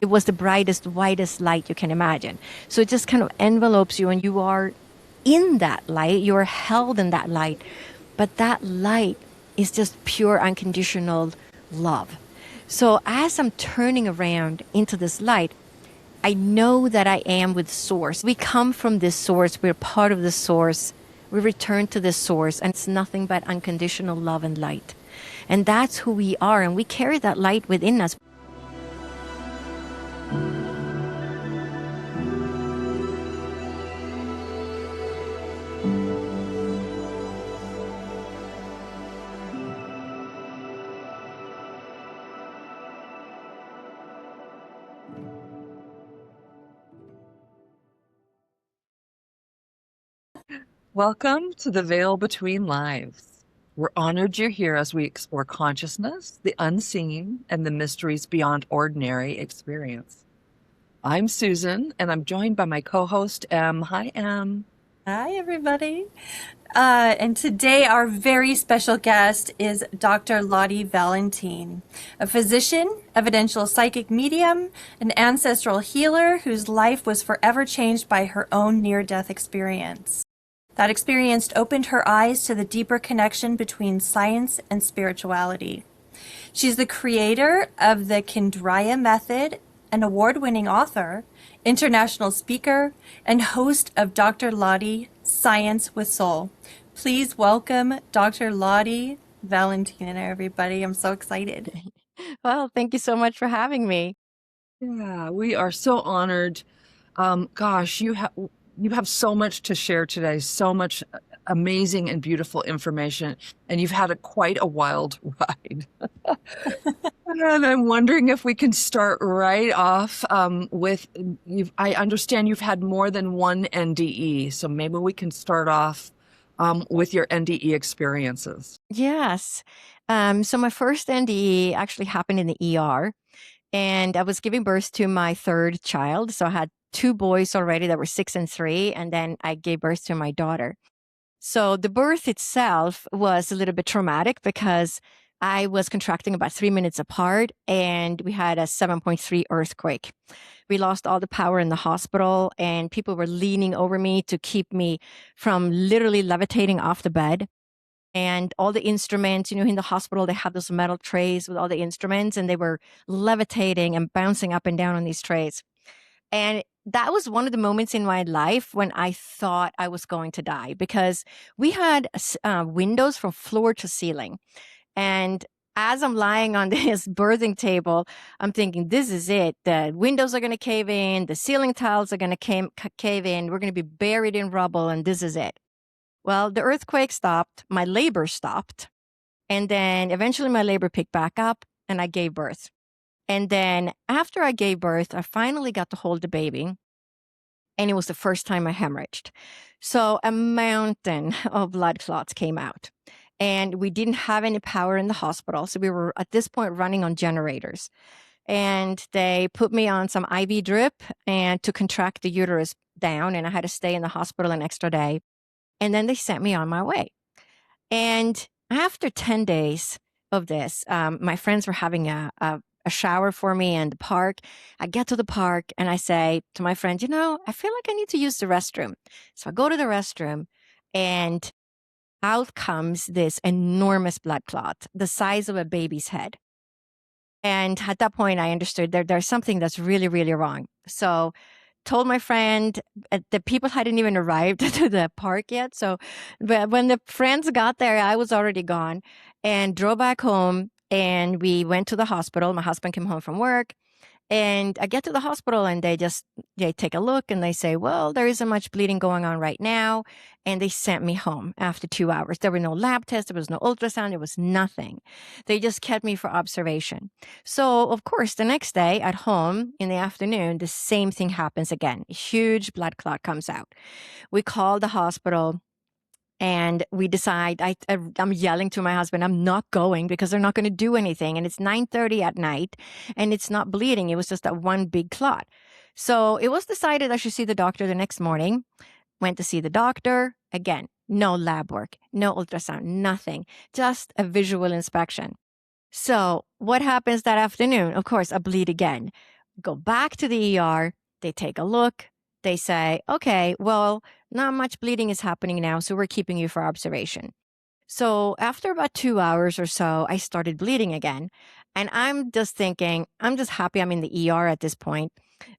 It was the brightest, whitest light you can imagine. So it just kind of envelopes you, and you are in that light, you are held in that light. But that light is just pure, unconditional love. So as I'm turning around into this light, I know that I am with Source. We come from this Source, we're part of the Source. We return to this Source, and it's nothing but unconditional love and light. And that's who we are, and we carry that light within us. Welcome to the Veil Between Lives. We're honored you're here as we explore consciousness, the unseen, and the mysteries beyond ordinary experience. I'm Susan, and I'm joined by my co-host, Em. Hi, Em. Hi, everybody. And today our very special guest is Dr. Lottie Valentin, a physician, evidential psychic medium, an ancestral healer whose life was forever changed by her own near-death experience. That experience opened her eyes to the deeper connection between science and spirituality. She's the creator of the Kindraya method, an award-winning author, international speaker, and host of Dr. Lottie Science with Soul. Please welcome Dr. Lottie Valentin, everybody. I'm so excited. Well, thank you so much for having me. Yeah, we are so honored. Gosh, you have so much to share today, so much amazing and beautiful information, and you've had quite a wild ride. And I'm wondering if we can start right off with, I understand you've had more than one NDE, so maybe we can start off with your NDE experiences. Yes. So my first NDE actually happened in the ER, and I was giving birth to my third child. So I had two boys already that were 6 and 3, and then I gave birth to my daughter. So the birth itself was a little bit traumatic because I was contracting about 3 minutes apart, and we had a 7.3 earthquake. We lost all the power in the hospital, and people were leaning over me to keep me from literally levitating off the bed. And all the instruments, in the hospital, they have those metal trays with all the instruments, and they were levitating and bouncing up and down on these trays. And that was one of the moments in my life when I thought I was going to die, because we had windows from floor to ceiling. And as I'm lying on this birthing table, I'm thinking, this is it. The windows are going to cave in, the ceiling tiles are going to cave in, we're going to be buried in rubble, and this is it. Well, the earthquake stopped, my labor stopped, and then eventually my labor picked back up, and I gave birth. And then after I gave birth, I finally got to hold the baby, and it was the first time I hemorrhaged. So a mountain of blood clots came out, and we didn't have any power in the hospital. So we were at this point running on generators, and they put me on some IV drip and to contract the uterus down, and I had to stay in the hospital an extra day. And then they sent me on my way. And after 10 days of this, my friends were having a shower for me in the park. I get to the park and I say to my friend, I feel like I need to use the restroom. So I go to the restroom, and out comes this enormous blood clot, the size of a baby's head. And at that point, I understood there's something that's really, really wrong. So told my friend, the people hadn't even arrived to the park yet. So but when the friends got there, I was already gone, and drove back home, and we went to the hospital. My husband came home from work, and I get to the hospital, and they take a look, and they say, well, there isn't much bleeding going on right now. And they sent me home after 2 hours. There were no lab tests. There was no ultrasound. There was nothing. They just kept me for observation. So, of course, the next day at home in the afternoon, the same thing happens again. A huge blood clot comes out. We call the hospital, and we decide, I'm yelling to my husband, I'm not going because they're not going to do anything. And it's 9:30 at night, and it's not bleeding. It was just that one big clot. So it was decided I should see the doctor the next morning. Went to see the doctor. Again, no lab work, no ultrasound, nothing, just a visual inspection. So what happens that afternoon? Of course, I bleed again. Go back to the ER. They take a look. They say, okay, well, not much bleeding is happening now, so we're keeping you for observation. So after about 2 hours or so, I started bleeding again. And I'm just thinking, I'm just happy I'm in the ER at this point.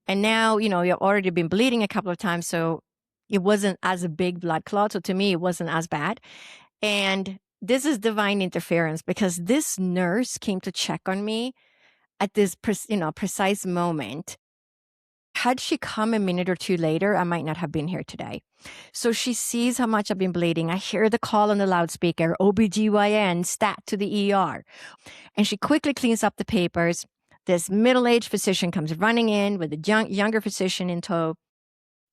And now, you've already been bleeding a couple of times, so it wasn't as a big blood clot. So to me, it wasn't as bad. And this is divine interference because this nurse came to check on me at this precise moment. Had she come a minute or two later, I might not have been here today. So she sees how much I've been bleeding. I hear the call on the loudspeaker, OBGYN, stat to the ER. And she quickly cleans up the papers. This middle-aged physician comes running in with a younger physician in tow.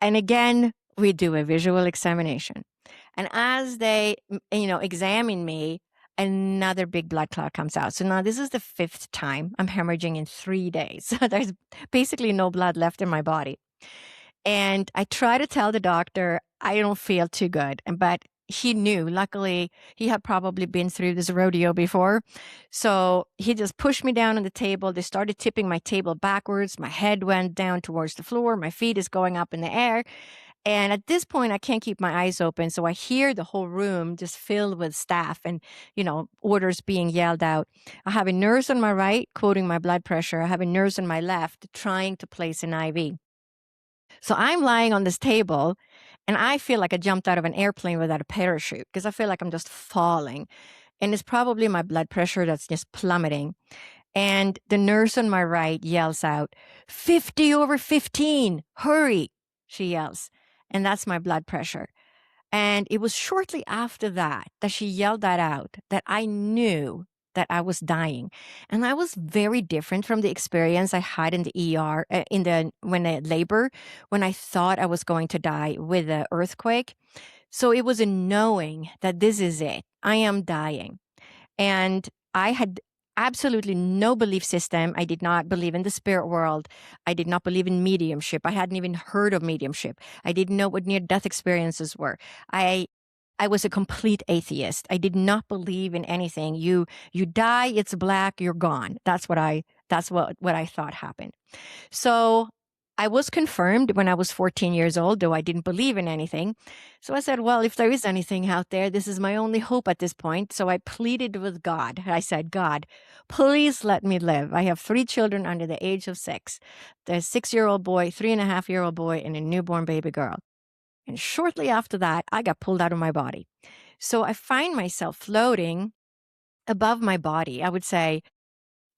And again, we do a visual examination. And as they, examine me, another big blood clot comes out. So now this is the 5th time I'm hemorrhaging in 3 days. There's basically no blood left in my body. And I try to tell the doctor, I don't feel too good. But he knew, luckily, he had probably been through this rodeo before. So he just pushed me down on the table. They started tipping my table backwards. My head went down towards the floor. My feet is going up in the air. And at this point, I can't keep my eyes open. So I hear the whole room just filled with staff and, orders being yelled out. I have a nurse on my right quoting my blood pressure. I have a nurse on my left trying to place an IV. So I'm lying on this table and I feel like I jumped out of an airplane without a parachute because I feel like I'm just falling. And it's probably my blood pressure that's just plummeting. And the nurse on my right yells out, 50 over 15, hurry, she yells. And that's my blood pressure. And it was shortly after that she yelled that out that I knew that I was dying. And that was very different from the experience I had in the ER, when I labor, when I thought I was going to die with the earthquake. So it was a knowing that this is it. I am dying. And I had absolutely no belief system. I did not believe in the spirit world. I did not believe in mediumship. I hadn't even heard of mediumship. I didn't know what near-death experiences were. I was a complete atheist. I did not believe in anything. You die, it's black, you're gone. That's what I thought happened. So I was confirmed when I was 14 years old, though I didn't believe in anything. So I said, well, if there is anything out there, this is my only hope at this point. So I pleaded with God. I said, God, please let me live. I have 3 children under the age of 6. There's a 6-year-old boy, 3.5-year-old boy, and a newborn baby girl. And shortly after that, I got pulled out of my body. So I find myself floating above my body. I would say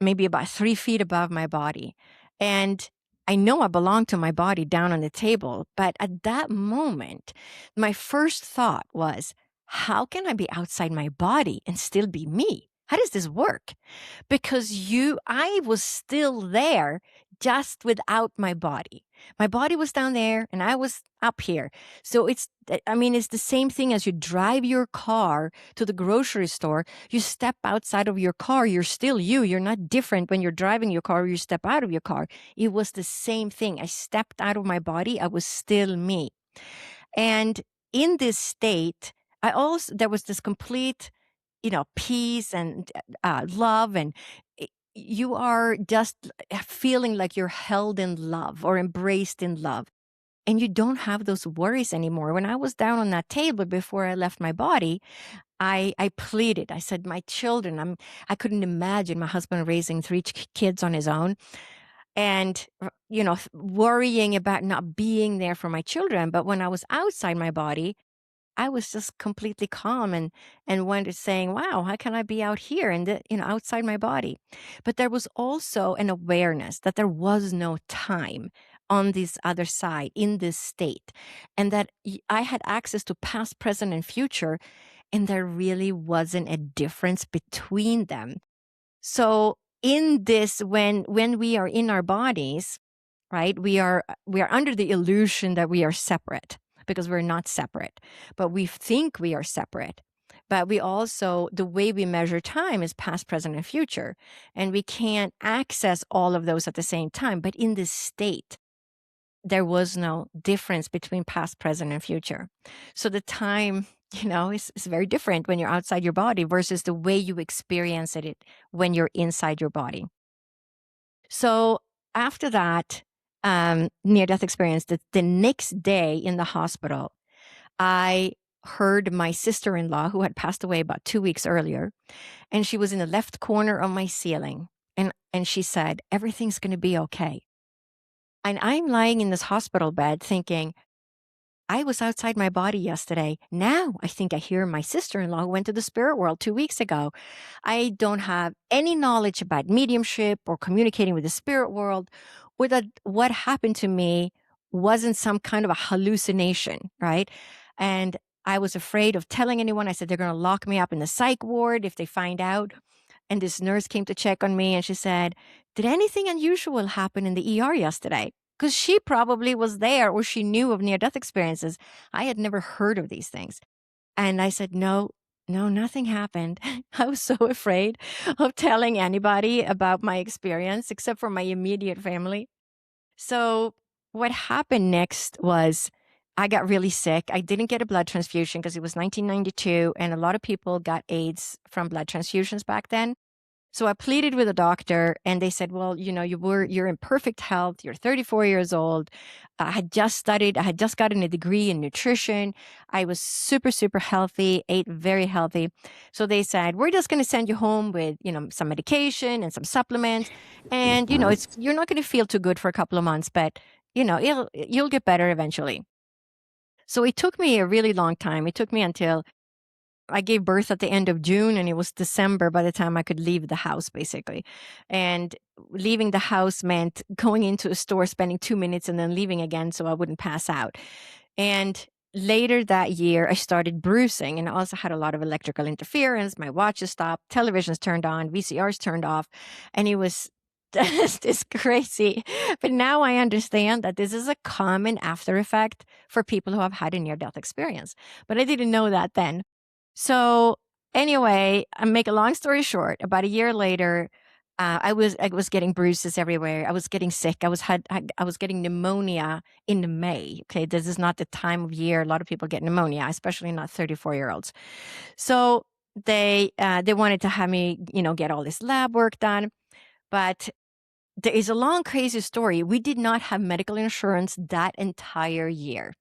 maybe about 3 feet above my body. And I know I belong to my body down on the table, but at that moment, my first thought was, how can I be outside my body and still be me? How does this work? Because I was still there, just without my body. My body was down there and I was up here. So it's the same thing as you drive your car to the grocery store. You step outside of your car, you're still you. You're not different when you're driving your car or you step out of your car. It was the same thing. I stepped out of my body. I was still me. And in this state, there was this complete, peace and love, and you are just feeling like you're held in love or embraced in love. And you don't have those worries anymore. When I was down on that table before I left my body, I pleaded. I said, my children, I couldn't imagine my husband raising 3 kids on his own and, worrying about not being there for my children. But when I was outside my body, I was just completely calm and went saying, wow, how can I be out here and, outside my body? But there was also an awareness that there was no time on this other side in this state, and that I had access to past, present, and future, and there really wasn't a difference between them. So in this, when we are in our bodies, right, we are under the illusion that we are separate, because we're not separate, but we think we are separate. But we also, the way we measure time is past, present, and future. And we can't access all of those at the same time. But in this state, there was no difference between past, present, and future. So the time, is very different when you're outside your body versus the way you experience it when you're inside your body. So after that near-death experience, the next day in the hospital, I heard my sister-in-law, who had passed away about 2 weeks earlier, and she was in the left corner of my ceiling. And she said, everything's going to be okay. And I'm lying in this hospital bed thinking, I was outside my body yesterday. Now I think I hear my sister-in-law who went to the spirit world 2 weeks ago. I don't have any knowledge about mediumship or communicating with the spirit world. What happened to me wasn't some kind of a hallucination, right? And I was afraid of telling anyone. I said, they're going to lock me up in the psych ward if they find out. And this nurse came to check on me and she said, did anything unusual happen in the ER yesterday? Because she probably was there or she knew of near-death experiences. I had never heard of these things. And I said, no, nothing happened. I was so afraid of telling anybody about my experience except for my immediate family. So what happened next was I got really sick. I didn't get a blood transfusion because it was 1992 and a lot of people got AIDS from blood transfusions back then. So I pleaded with a doctor and they said, well, you're in perfect health. You're 34 years old. I had just gotten a degree in nutrition. I was super, super healthy, ate very healthy. So they said, we're just going to send you home with, some medication and some supplements. And, you're not going to feel too good for a couple of months, but, you'll get better eventually. So it took me a really long time. It took me until I gave birth at the end of June and it was December by the time I could leave the house, basically. And leaving the house meant going into a store, spending 2 minutes and then leaving again so I wouldn't pass out. And later that year, I started bruising and I also had a lot of electrical interference. My watches stopped, televisions turned on, VCRs turned off, and it was this crazy. But now I understand that this is a common after effect for people who have had a near-death experience. But I didn't know that then. So anyway, I make a long story short, about a year later, I was getting bruises everywhere. I was getting sick. I was getting pneumonia in May. Okay, this is not the time of year a lot of people get pneumonia, especially not 34-year-olds. So they wanted to have me, get all this lab work done, but there is a long, crazy story. We did not have medical insurance that entire year.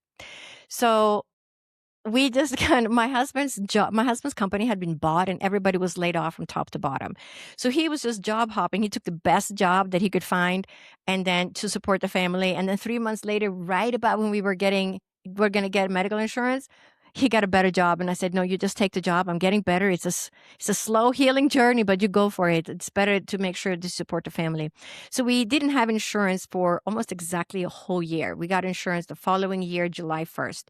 So we just my husband's company had been bought and everybody was laid off from top to bottom. So he was just job hopping. He took the best job that he could find and then to support the family. And then 3 months later, right about when we're going to get medical insurance, he got a better job. And I said, no, you just take the job. I'm getting better. It's a slow healing journey, but you go for it. It's better to make sure to support the family. So we didn't have insurance for almost exactly a whole year. We got insurance the following year, July 1st.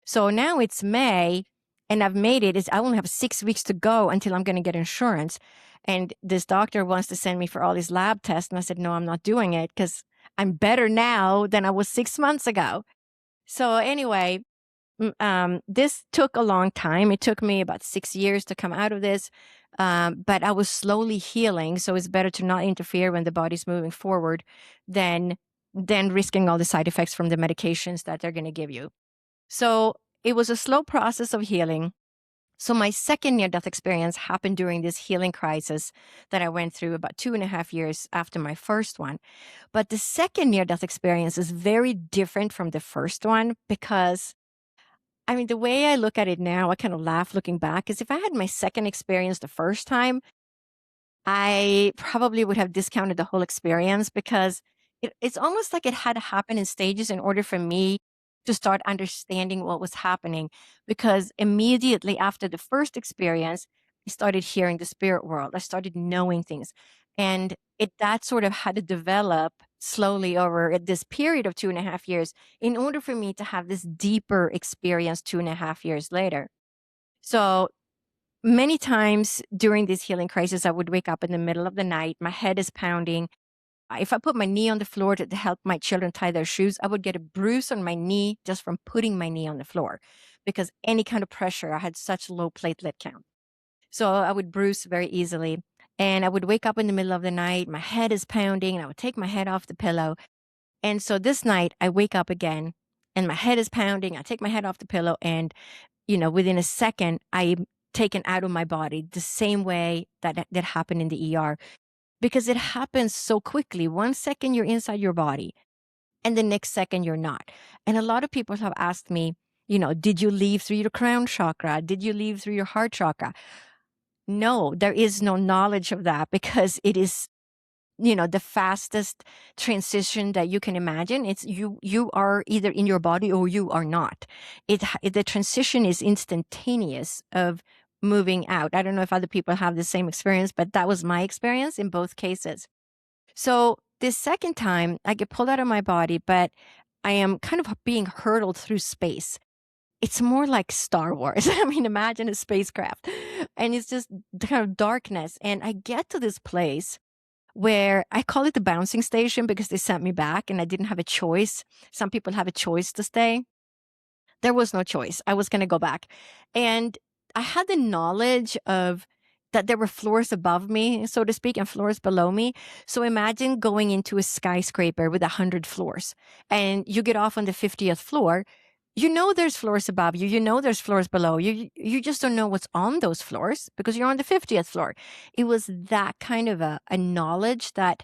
So now it's May and I've made it. I only have 6 weeks to go until I'm going to get insurance. And this doctor wants to send me for all these lab tests. And I said, no, I'm not doing it because I'm better now than I was 6 months ago. So anyway, this took a long time. It took me about 6 years to come out of this. But I was slowly healing. So it's better to not interfere when the body's moving forward than risking all the side effects from the medications that they're going to give you. So it was a slow process of healing. So my second near-death experience happened during this healing crisis that I went through about 2.5 years after my first one. But the second near-death experience is very different from the first one because, the way I look at it now, I kind of laugh looking back, is if I had my second experience the first time, I probably would have discounted the whole experience because it's almost like it had to happen in stages in order for me to start understanding what was happening. Because immediately after the first experience, I started hearing the spirit world. I started knowing things. And that sort of had to develop slowly over this period of 2.5 years in order for me to have this deeper experience 2.5 years later. So many times during this healing crisis, I would wake up in the middle of the night. My head is pounding. If I put my knee on the floor to help my children tie their shoes, I would get a bruise on my knee just from putting my knee on the floor because any kind of pressure, I had such low platelet count. So I would bruise very easily. And I would wake up in the middle of the night, my head is pounding, and I would take my head off the pillow. And so this night, I wake up again, and my head is pounding. I take my head off the pillow, and, within a second, I'm taken out of my body the same way that happened in the ER. because it happens so quickly. 1 second you're inside your body, and the next second you're not. And a lot of people have asked me, did you leave through your crown chakra? Did you leave through your heart chakra? No, there is no knowledge of that, because it is, the fastest transition that you can imagine. It's you are either in your body or you are not. The transition is instantaneous of moving out. I don't know if other people have the same experience, but that was my experience in both cases. So this second time, I get pulled out of my body, but I am kind of being hurtled through space. It's more like Star Wars. I mean, imagine a spacecraft, and it's just kind of darkness. And I get to this place where I call it the bouncing station, because they sent me back and I didn't have a choice. Some people have a choice to stay. There was no choice. I was going to go back. And I had the knowledge of that there were floors above me, so to speak, and floors below me. So imagine going into a skyscraper with 100 floors, and you get off on the 50th floor. There's floors above you. There's floors below you. You just don't know what's on those floors because you're on the 50th floor. It was that kind of a knowledge that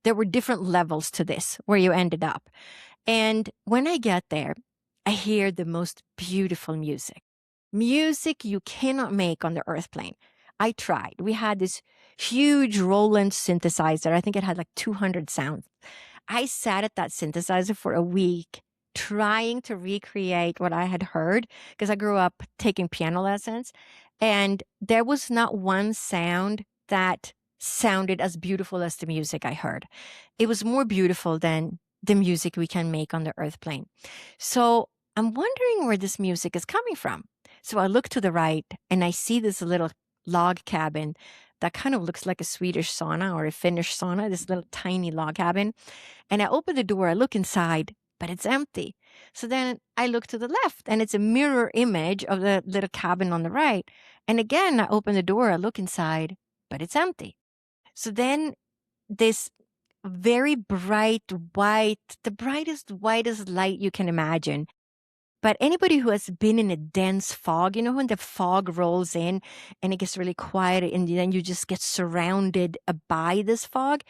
there were different levels to this where you ended up. And when I get there, I hear the most beautiful music. Music you cannot make on the earth plane. I tried. We had this huge Roland synthesizer. I think it had like 200 sounds. I sat at that synthesizer for a week trying to recreate what I had heard, because I grew up taking piano lessons, and there was not one sound that sounded as beautiful as the music I heard. It was more beautiful than the music we can make on the earth plane. So I'm wondering where this music is coming from. So I look to the right and I see this little log cabin that kind of looks like a Swedish sauna or a Finnish sauna, this little tiny log cabin. And I open the door, I look inside, but it's empty. So then I look to the left, and it's a mirror image of the little cabin on the right. And again, I open the door, I look inside, but it's empty. So then this very bright white, the brightest, whitest light you can imagine. But anybody who has been in a dense fog, when the fog rolls in and it gets really quiet and then you just get surrounded by this fog,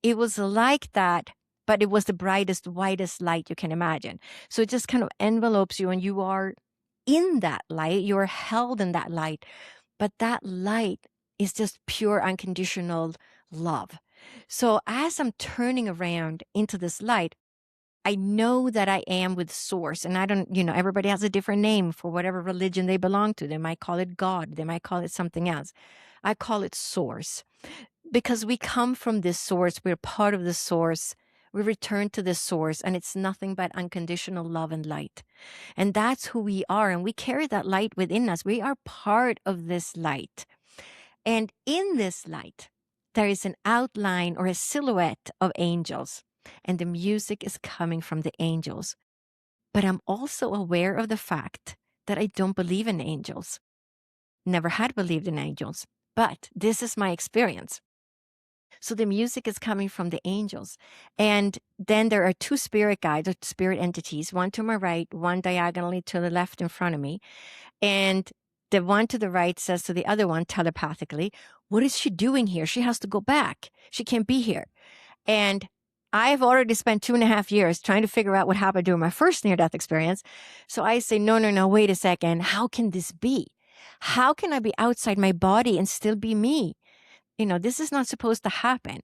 it was like that, but it was the brightest, whitest light you can imagine. So it just kind of envelopes you and you are in that light, you're held in that light. But that light is just pure unconditional love. So as I'm turning around into this light, I know that I am with source, and I don't, everybody has a different name for whatever religion they belong to. They might call it God. They might call it something else. I call it source, because we come from this source. We're part of the source. We return to this source, and it's nothing but unconditional love and light. And that's who we are. And we carry that light within us. We are part of this light. And in this light, there is an outline or a silhouette of angels. And the music is coming from the angels. But I'm also aware of the fact that I don't believe in angels. Never had believed in angels. But this is my experience. So the music is coming from the angels. And then there are two spirit guides, or spirit entities, one to my right, one diagonally to the left in front of me. And the one to the right says to the other one telepathically, "What is she doing here? She has to go back. She can't be here." And I've already spent 2.5 years trying to figure out what happened during my first near-death experience. So I say, no, wait a second. How can this be? How can I be outside my body and still be me? This is not supposed to happen.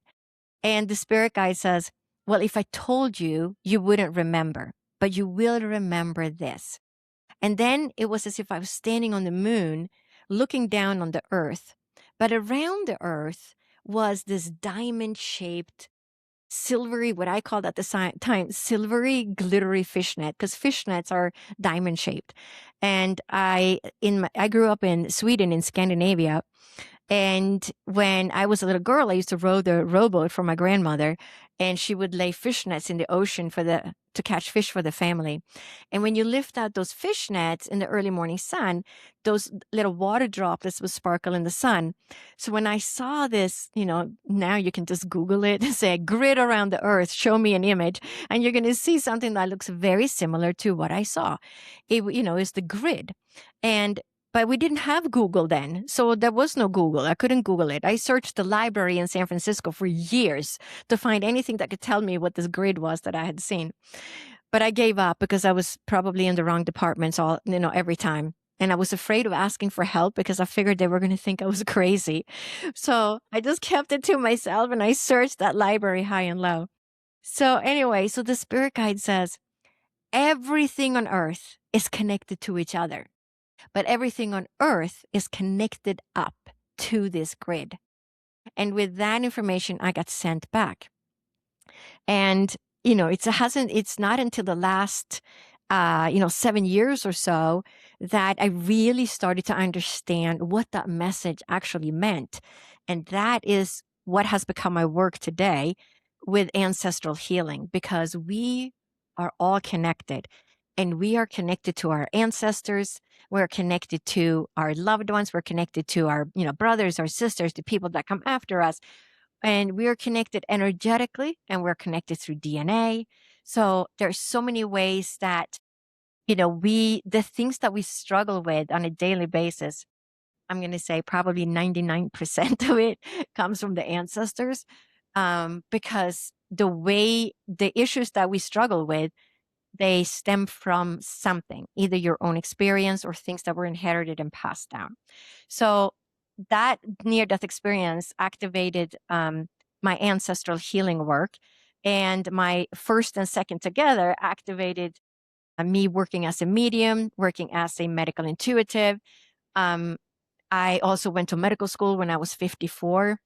And the spirit guide says, well, if I told you, you wouldn't remember, but you will remember this. And then it was as if I was standing on the moon, looking down on the earth. But around the earth was this diamond-shaped, silvery, what I called at the time, silvery, glittery fishnet, because fishnets are diamond shaped. And I grew up in Sweden, in Scandinavia. And when I was a little girl, I used to row the rowboat for my grandmother, and she would lay fishnets in the ocean to catch fish for the family. And when you lift out those fishnets in the early morning sun, those little water droplets would sparkle in the sun. So when I saw this, now you can just Google it and say grid around the earth, show me an image, and you're going to see something that looks very similar to what I saw. It's the grid. And But we didn't have Google then. So there was no Google. I couldn't Google it. I searched the library in San Francisco for years to find anything that could tell me what this grid was that I had seen. But I gave up because I was probably in the wrong departments every time. And I was afraid of asking for help because I figured they were going to think I was crazy. So I just kept it to myself and I searched that library high and low. So anyway, so the spirit guide says, everything on earth is connected to each other, but everything on earth is connected up to this grid. And with that information, I got sent back. And, it's not until the last, 7 years or so that I really started to understand what that message actually meant. And that is what has become my work today with ancestral healing, because we are all connected and we are connected to our ancestors. We're connected to our loved ones. We're connected to our, brothers or sisters, the people that come after us. And we are connected energetically and we're connected through DNA. So there's so many ways that, the things that we struggle with on a daily basis, I'm going to say probably 99% of it comes from the ancestors, because the issues that we struggle with, they stem from something, either your own experience or things that were inherited and passed down. So that near-death experience activated my ancestral healing work, and my first and second together activated me working as a medium, working as a medical intuitive. I also went to medical school when I was 54,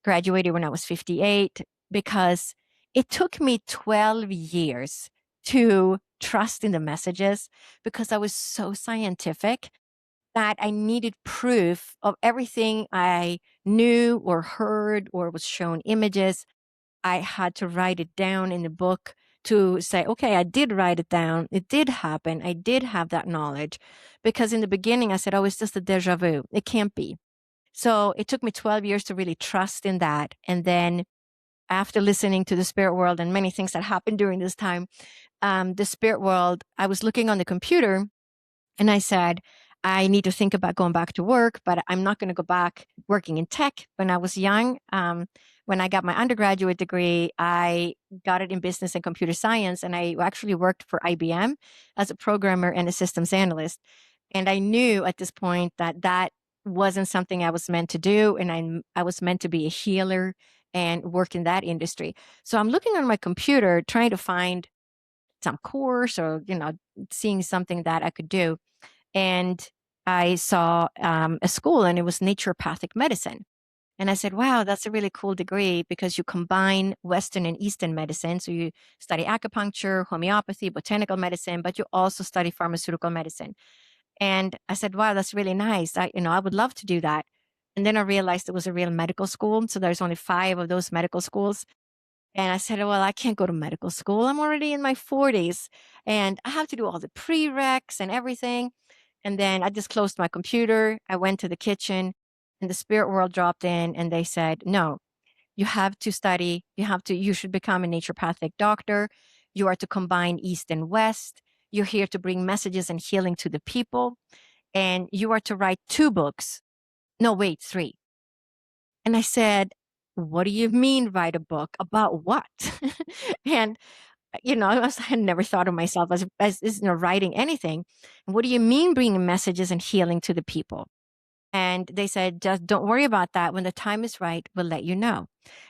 graduated when I was 58, because it took me 12 years to trust in the messages, because I was so scientific that I needed proof of everything I knew or heard or was shown images. I had to write it down in the book to say, okay, I did write it down. It did happen. I did have that knowledge. Because in the beginning, I said, oh, it's just a deja vu. It can't be. So it took me 12 years to really trust in that. And then after listening to the spirit world and many things that happened during this time, the spirit world, I was looking on the computer and I said, I need to think about going back to work, but I'm not going to go back working in tech. When I was young, when I got my undergraduate degree, I got it in business and computer science. And I actually worked for IBM as a programmer and a systems analyst. And I knew at this point that that wasn't something I was meant to do. And I was meant to be a healer and work in that industry. So I'm looking on my computer, trying to find some course or, seeing something that I could do. And I saw a school, and it was naturopathic medicine. And I said, wow, that's a really cool degree, because you combine Western and Eastern medicine. So you study acupuncture, homeopathy, botanical medicine, but you also study pharmaceutical medicine. And I said, wow, that's really nice. I would love to do that. And then I realized it was a real medical school. So there's only 5 of those medical schools. And I said, well, I can't go to medical school. I'm already in my 40s and I have to do all the prereqs and everything. And then I just closed my computer. I went to the kitchen and the spirit world dropped in and they said, no, you have to study. You should become a naturopathic doctor. You are to combine East and West. You're here to bring messages and healing to the people. And you are to write 2 books. No, wait, 3. And I said, what do you mean write a book? About what? And, I had never thought of myself as writing anything. And what do you mean bringing messages and healing to the people? And they said, just don't worry about that. When the time is right, we'll let you know.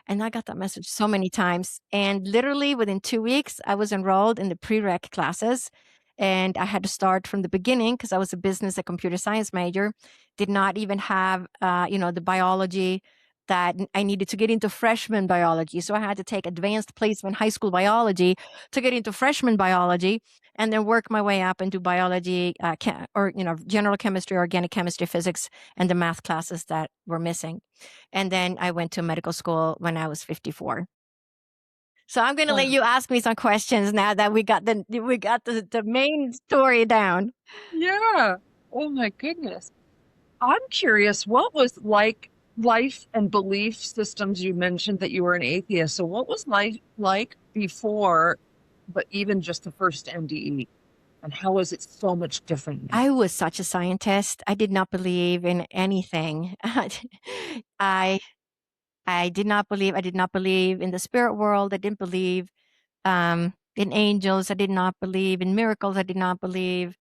And I got that message so many times. And literally within 2 weeks, I was enrolled in the prereq classes. And I had to start from the beginning because I was a business and computer science major, did not even have, the biology that I needed to get into freshman biology. So I had to take advanced placement high school biology to get into freshman biology, and then work my way up and do biology, general chemistry, organic chemistry, physics, and the math classes that were missing. And then I went to medical school when I was 54. So I'm going to let you ask me some questions now that we got the main story down. Yeah. Oh my goodness. I'm curious, what was like life and belief systems? You mentioned that you were an atheist. So what was life like before, but even just the first NDE? And how is it so much different now? I was such a scientist. I did not believe in anything. I I did not believe in the spirit world. I didn't believe in angels. I did not believe in miracles. I did not believe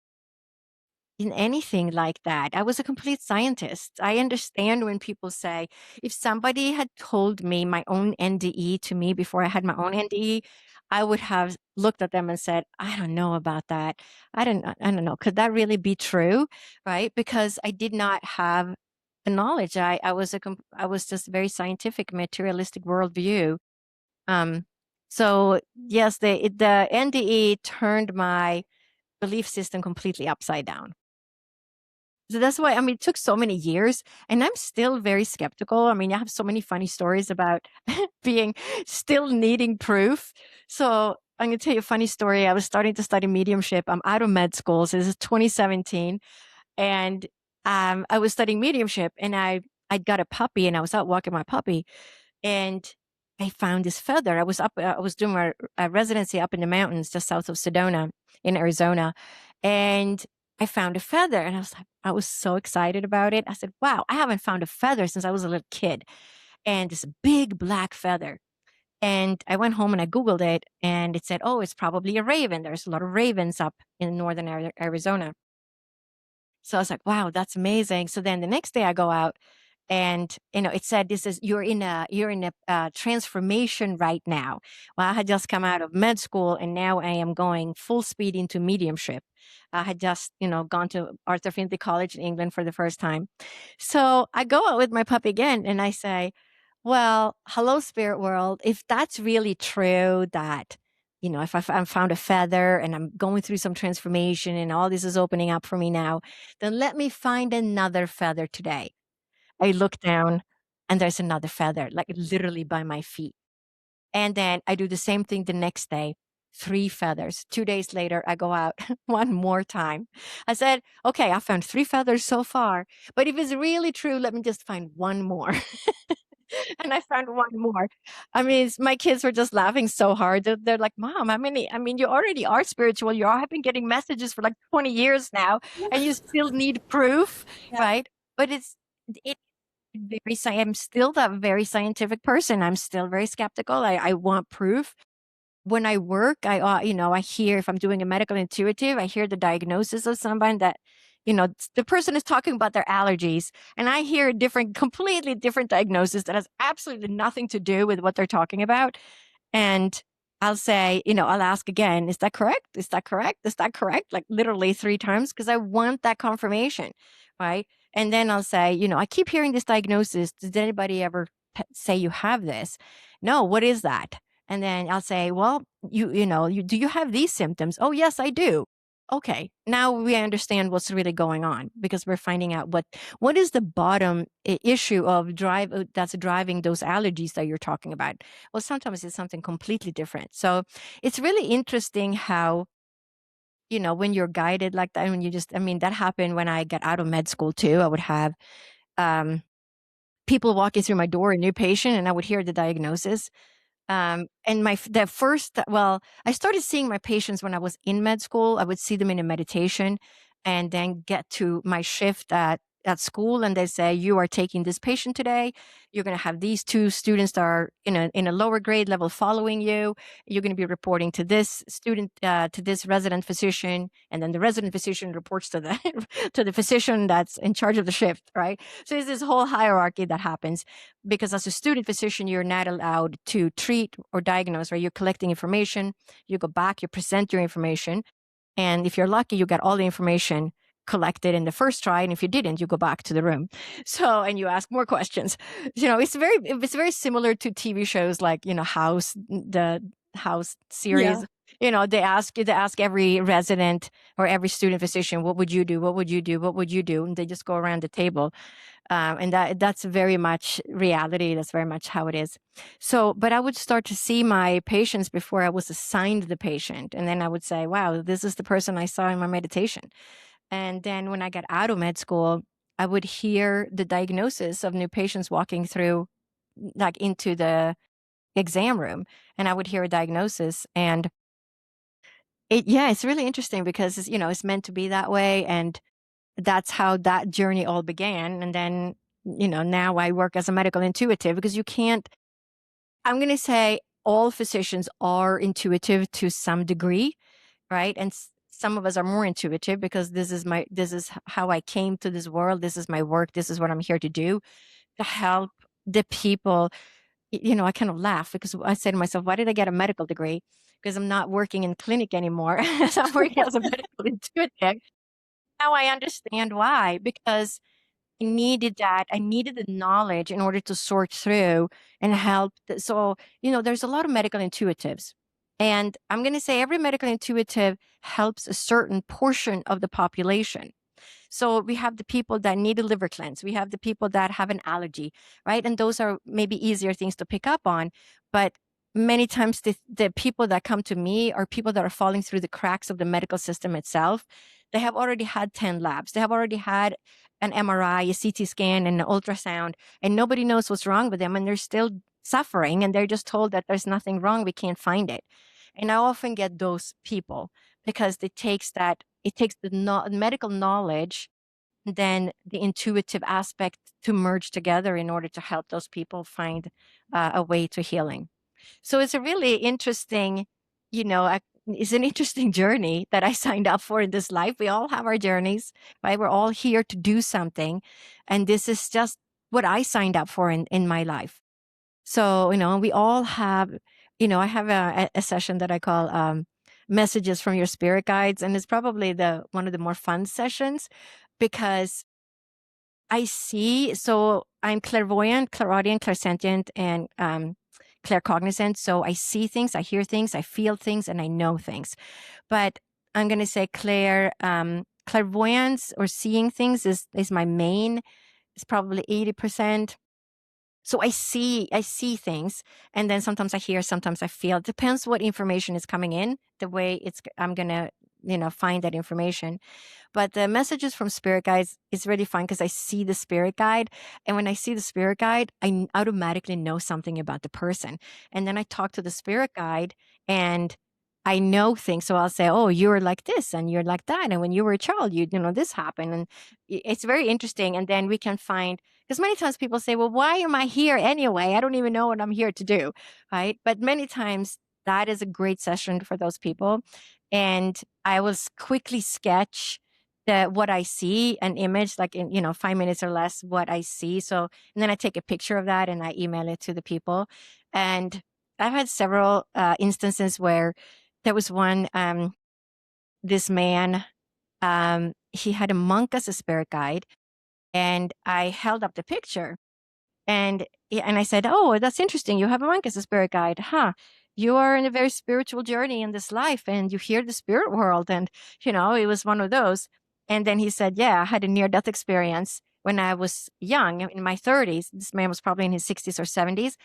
in anything like that. I was a complete scientist. I understand when people say, if somebody had told me my own NDE to me before I had my own NDE, I would have looked at them and said, I don't know about that. I don't know. Could that really be true? Right? Because I did not have the knowledge. I was just very scientific, materialistic worldview. Um, so yes, the NDE turned my belief system completely upside down. So that's why, I mean, it took so many years and I'm still very skeptical. I mean, I have so many funny stories about being still needing proof. So I'm going to tell you a funny story. I was starting to study mediumship. I'm out of med school. So this is 2017. And I was studying mediumship and I got a puppy and I was out walking my puppy and I found this feather. I was doing a residency up in the mountains just south of Sedona in Arizona. And I found a feather and I was so excited about it. I said, wow, I haven't found a feather since I was a little kid. And this big black feather. And I went home and I Googled it and it said, oh, it's probably a raven. There's a lot of ravens up in northern Arizona. So I was like, wow, that's amazing. So then the next day I go out and, it said, you're in a transformation right now. Well, I had just come out of med school and now I am going full speed into mediumship. I had just, gone to Arthur Findlay College in England for the first time. So I go out with my puppy again and I say, well, hello, spirit world. If that's really true that, if I found a feather and I'm going through some transformation and all this is opening up for me now, then let me find another feather today. I look down and there's another feather, like literally by my feet. And then I do the same thing the next day, 3 feathers. 2 days later, I go out one more time. I said, okay, I found 3 feathers so far, but if it's really true, let me just find one more. And I found one more. I mean, my kids were just laughing so hard. They're like, Mom, I mean, you already are spiritual. You have been getting messages for like 20 years now, and you still need proof, Yeah. right? But it I'm still that very scientific person. I'm still very skeptical. I want proof. When I work, I hear if I'm doing a medical intuitive, I hear the diagnosis of someone that, the person is talking about their allergies, and I hear a completely different diagnosis that has absolutely nothing to do with what they're talking about. And I'll say, I'll ask again, is that correct? Is that correct? Is that correct? Like literally 3 times because I want that confirmation, right? And then I'll say, I keep hearing this diagnosis. Did anybody ever say you have this? No, what is that? And then I'll say, well, do you have these symptoms? Oh, yes, I do. Okay, now we understand what's really going on because we're finding out what is the bottom issue of that's driving those allergies that you're talking about. Well, sometimes it's something completely different. So it's really interesting how, when you're guided like that, when that happened when I got out of med school too. I would have um, people walking through my door, a new patient, and I would hear the diagnosis. And I started seeing my patients when I was in med school. I would see them in a meditation and then get to my shift at school and they say, you are taking this patient today. You're going to have these 2 students that are in a lower grade level following you. You're going to be reporting to this student, to this resident physician. And then the resident physician reports to the, to the physician that's in charge of the shift, right? So there's this whole hierarchy that happens because as a student physician, you're not allowed to treat or diagnose, right? You're collecting information. You go back, you present your information. And if you're lucky, you get all the information collected in the first try. And if you didn't, you go back to the room. So, and you ask more questions. It's very similar to TV shows like, the House series. Yeah. They ask every resident or every student physician, what would you do? What would you do? What would you do? And they just go around the table. And that's very much reality. That's very much how it is. So, but I would start to see my patients before I was assigned the patient. And then I would say, wow, this is the person I saw in my meditation. And then when I got out of med school, I would hear the diagnosis of new patients walking through, like into the exam room. And I would hear a diagnosis. And Yeah, it's really interesting because it's meant to be that way, and that's how that journey all began. And then, now I work as a medical intuitive because you can't. I'm going to say all physicians are intuitive to some degree, right? And some of us are more intuitive because this is how I came to this world. This is my work. This is what I'm here to do, to help the people. I kind of laugh because I say to myself, why did I get a medical degree? Because I'm not working in clinic anymore. So I'm working as a medical intuitive. Now I understand why, because I needed that. I needed the knowledge in order to sort through and help. So, there's a lot of medical intuitives. And I'm going to say every medical intuitive helps a certain portion of the population. So we have the people that need a liver cleanse. We have the people that have an allergy, right? And those are maybe easier things to pick up on. But many times the people that come to me are people that are falling through the cracks of the medical system itself. They have already had 10 labs. They have already had an MRI, a CT scan, and an ultrasound, and nobody knows what's wrong with them. And they're still suffering, and they're just told that there's nothing wrong. We can't find it. And I often get those people because it takes the medical knowledge, then the intuitive aspect to merge together in order to help those people find a way to healing. So it's a really interesting, it's an interesting journey that I signed up for in this life. We all have our journeys, right? We're all here to do something. And this is just what I signed up for in my life. So, we all have, I have a session that I call messages from your spirit guides. And it's probably one of the more fun sessions because so I'm clairvoyant, clairaudient, clairsentient, and claircognizant. So I see things, I hear things, I feel things, and I know things. But I'm going to say clairvoyance or seeing things is my main. It's probably 80%. So I see things, and then sometimes I hear, sometimes I feel. It depends what information is coming in, the way I'm going to, find that information. But the messages from spirit guides is really fun because I see the spirit guide. And when I see the spirit guide, I automatically know something about the person. And then I talk to the spirit guide and I know things. So I'll say, oh, you're like this and you're like that. And when you were a child, this happened. And it's very interesting. And then we can find, because many times people say, well, why am I here anyway? I don't even know what I'm here to do. Right. But many times that is a great session for those people. And I will quickly sketch what I see, an image, like in 5 minutes or less, what I see. So, and then I take a picture of that and I email it to the people. And I've had several instances where there was one, this man, he had a monk as a spirit guide, and I held up the picture, and I said, "Oh, that's interesting. You have a monk as a spirit guide, huh? You are in a very spiritual journey in this life, and you hear the spirit world." And it was one of those. And then he said, "Yeah, I had a near-death experience when I was young, in my 30s." This man was probably in his 60s or 70s.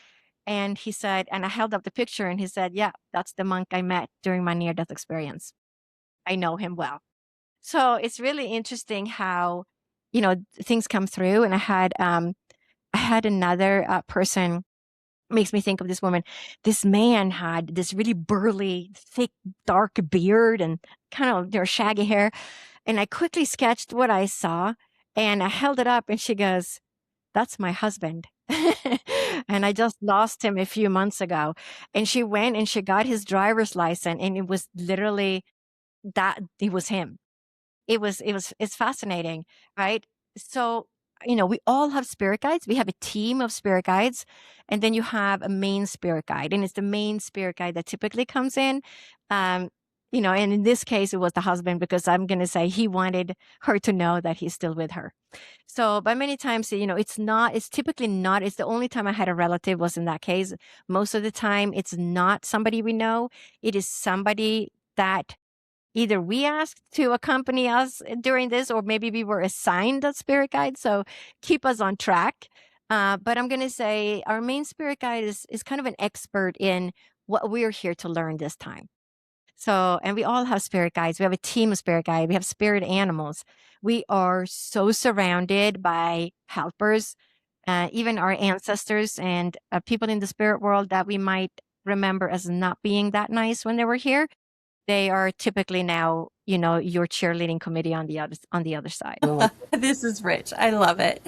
And he said, and I held up the picture, and he said, "Yeah, that's the monk I met during my near-death experience. I know him well." So it's really interesting how, things come through. And I had another person, makes me think of this woman. This man had this really burly, thick, dark beard and kind of shaggy hair. And I quickly sketched what I saw and I held it up and she goes, "That's my husband." And I just lost him a few months ago. And she went and she got his driver's license, and it was literally that it was him. It's fascinating, right? So, we all have spirit guides. We have a team of spirit guides, and then you have a main spirit guide, and it's the main spirit guide that typically comes in. Um, and in this case, it was the husband, because I'm going to say he wanted her to know that he's still with her. So, but many times, it's typically not, it's the only time I had a relative was in that case. Most of the time, it's not somebody we know. It is somebody that either we asked to accompany us during this, or maybe we were assigned a spirit guide. So keep us on track. But I'm going to say our main spirit guide is kind of an expert in what we're here to learn this time. So, and we all have spirit guides. We have a team of spirit guides. We have spirit animals. We are so surrounded by helpers, even our ancestors and people in the spirit world that we might remember as not being that nice when they were here. they are typically now, your cheerleading committee on the other side. This is rich. I love it.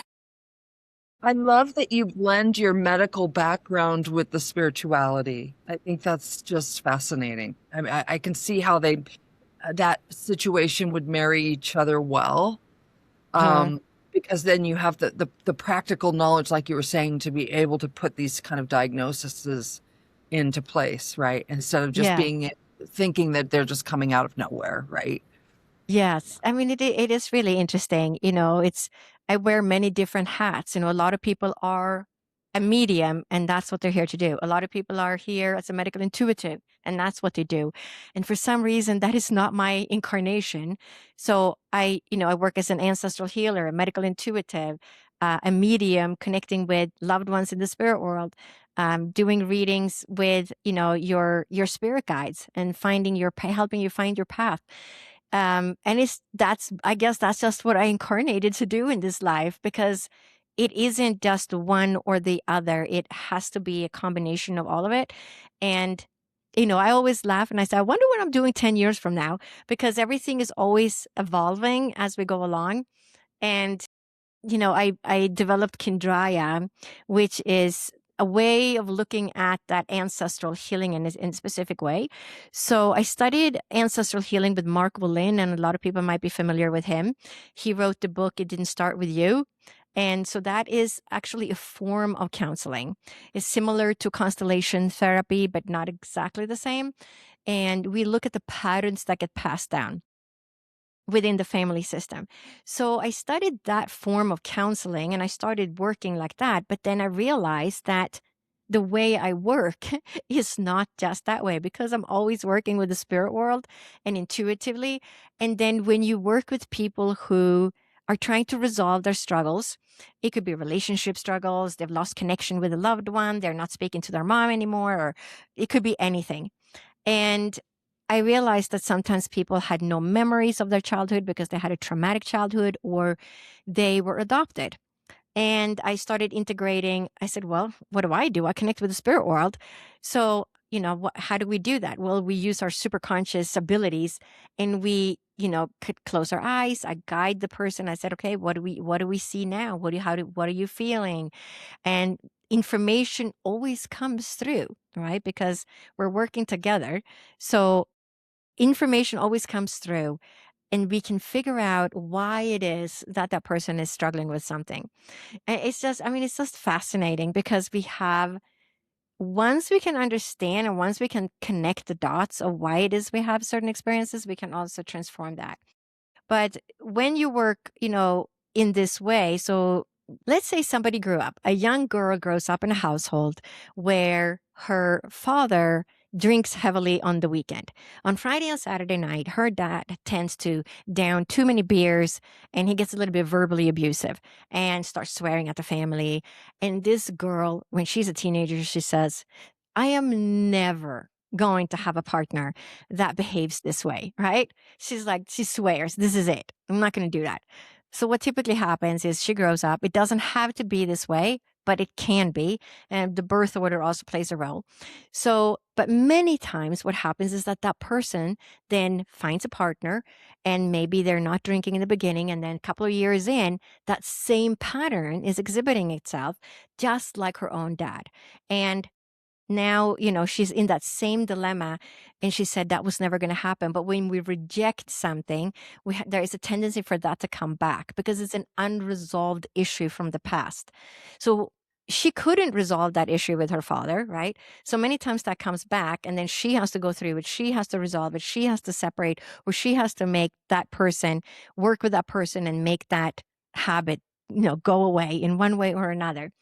I love that you blend your medical background with the spirituality. I think that's just fascinating. I mean, I can see how that situation would marry each other well. Mhm. Because then you have the practical knowledge, like you were saying, to be able to put these kind of diagnoses into place, right? Instead of just Yeah. thinking that they're just coming out of nowhere, right? Yes. I mean, it is really interesting. I wear many different hats. A lot of people are a medium, and that's what they're here to do. A lot of people are here as a medical intuitive, and that's what they do. And for some reason, that is not my incarnation. So I work as an ancestral healer, a medical intuitive, a medium, connecting with loved ones in the spirit world, doing readings with, your spirit guides and helping you find your path. And I guess that's just what I incarnated to do in this life, because it isn't just one or the other. It has to be a combination of all of it. And, I always laugh and I say, I wonder what I'm doing 10 years from now, because everything is always evolving as we go along. And I developed Kindraya, which is a way of looking at that ancestral healing in a specific way. So I studied ancestral healing with Mark Wolin, and a lot of people might be familiar with him. He wrote the book, It Didn't Start With You. And so that is actually a form of counseling. It's similar to constellation therapy, but not exactly the same. And we look at the patterns that get passed down within the family system. So I studied that form of counseling and I started working like that. But then I realized that the way I work is not just that way, because I'm always working with the spirit world and intuitively. And then when you work with people who are trying to resolve their struggles, it could be relationship struggles, they've lost connection with a loved one, they're not speaking to their mom anymore, or it could be anything. And I realized that sometimes people had no memories of their childhood because they had a traumatic childhood or they were adopted. And I started integrating. I said, well, what do? I connect with the spirit world. So, how do we do that? Well, we use our superconscious abilities and we, could close our eyes. I guide the person. I said, okay, what do we see now? What are you feeling? And information always comes through, right? Because we're working together. So information always comes through and we can figure out why it is that that person is struggling with something. And it's just fascinating because once we can understand and once we can connect the dots of why it is we have certain experiences, we can also transform that. But when you work, in this way, so let's say somebody a young girl grows up in a household where her father drinks heavily on the weekend. On Friday and Saturday night, her dad tends to down too many beers and he gets a little bit verbally abusive and starts swearing at the family. And this girl, when she's a teenager, she says, I am never going to have a partner that behaves this way, right? She swears, this is it. I'm not going to do that. So what typically happens is she grows up. It doesn't have to be this way, but it can be. And the birth order also plays a role. So, but many times what happens is that that person then finds a partner and maybe they're not drinking in the beginning. And then a couple of years in, that same pattern is exhibiting itself just like her own dad. And now, she's in that same dilemma and she said that was never going to happen. But when we reject something, there is a tendency for that to come back because it's an unresolved issue from the past. So she couldn't resolve that issue with her father, right? So many times that comes back and then she has to go through it. She has to resolve it. She has to separate, or she has to make that person work with that person and make that habit, go away in one way or another.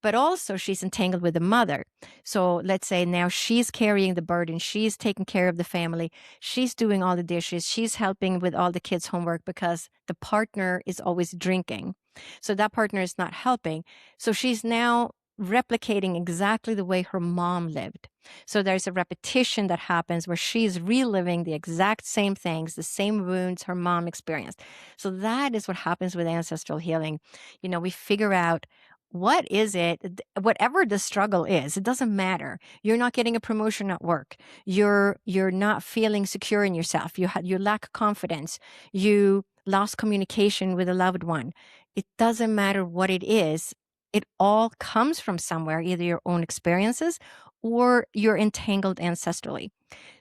But also she's entangled with the mother. So let's say now she's carrying the burden. She's taking care of the family. She's doing all the dishes. She's helping with all the kids' homework because the partner is always drinking. So that partner is not helping. So she's now replicating exactly the way her mom lived. So there's a repetition that happens where she's reliving the exact same things, the same wounds her mom experienced. So that is what happens with ancestral healing. We figure out what is it, whatever the struggle is, it doesn't matter. You're not getting a promotion at work. You're not feeling secure in yourself. You lack confidence. You lost communication with a loved one. It doesn't matter what it is. It all comes from somewhere, either your own experiences or you're entangled ancestrally.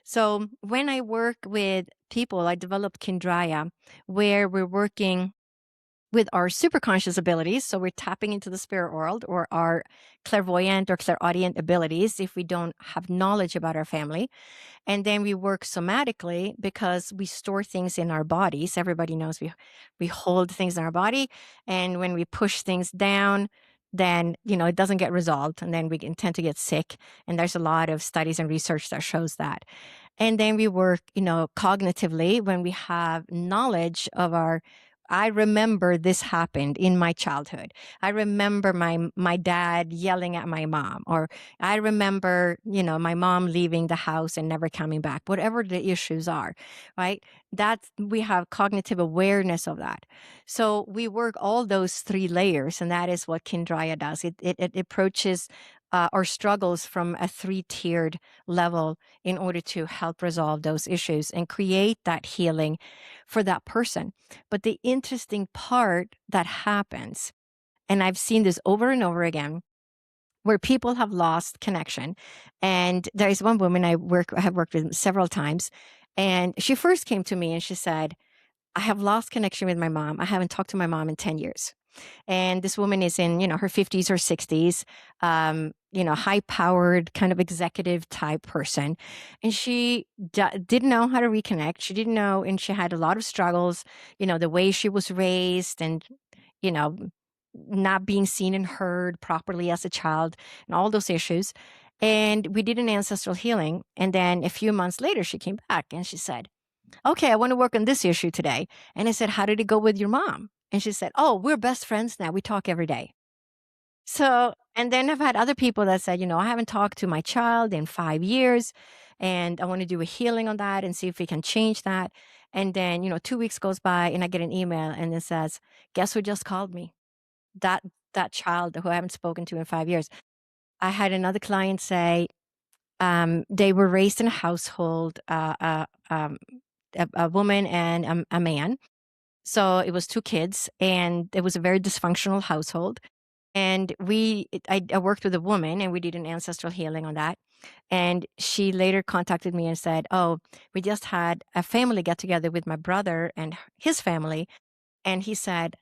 So when I work with people, I developed Kindraya, where we're working with our superconscious abilities. So we're tapping into the spirit world or our clairvoyant or clairaudient abilities if we don't have knowledge about our family. And then we work somatically because we store things in our bodies. Everybody knows we hold things in our body. And when we push things down, then, it doesn't get resolved. And then we can tend to get sick. And there's a lot of studies and research that shows that. And then we work, cognitively when we have knowledge of I remember this happened in my childhood. I remember my dad yelling at my mom, or I remember, my mom leaving the house and never coming back, whatever the issues are, right? We have cognitive awareness of that. So we work all those three layers, and that is what Kindraya does. It approaches our struggles from a three-tiered level in order to help resolve those issues and create that healing for that person. But the interesting part that happens, and I've seen this over and over again, where people have lost connection. And there is one woman I have worked with several times, and she first came to me and she said, I have lost connection with my mom. I haven't talked to my mom in 10 years. And this woman is in, her 50s or 60s, high-powered kind of executive type person. And she didn't know how to reconnect. She didn't know, and she had a lot of struggles, the way she was raised and, you know, not being seen and heard properly as a child and all those issues. And we did an ancestral healing. And then a few months later, she came back and she said, okay, I want to work on this issue today. And I said, how did it go with your mom? And she said, oh, we're best friends now. We talk every day. So, and then I've had other people that said, I haven't talked to my child in 5 years and I want to do a healing on that and see if we can change that. And then, 2 weeks goes by and I get an email and it says, guess who just called me? That, that child who I haven't spoken to in 5 years. I had another client say, they were raised in a household, a woman and a man. So it was 2 kids, and it was a very dysfunctional household. And I worked with a woman, and we did an ancestral healing on that. And she later contacted me and said, "Oh, we just had a family get together with my brother and his family." And he said,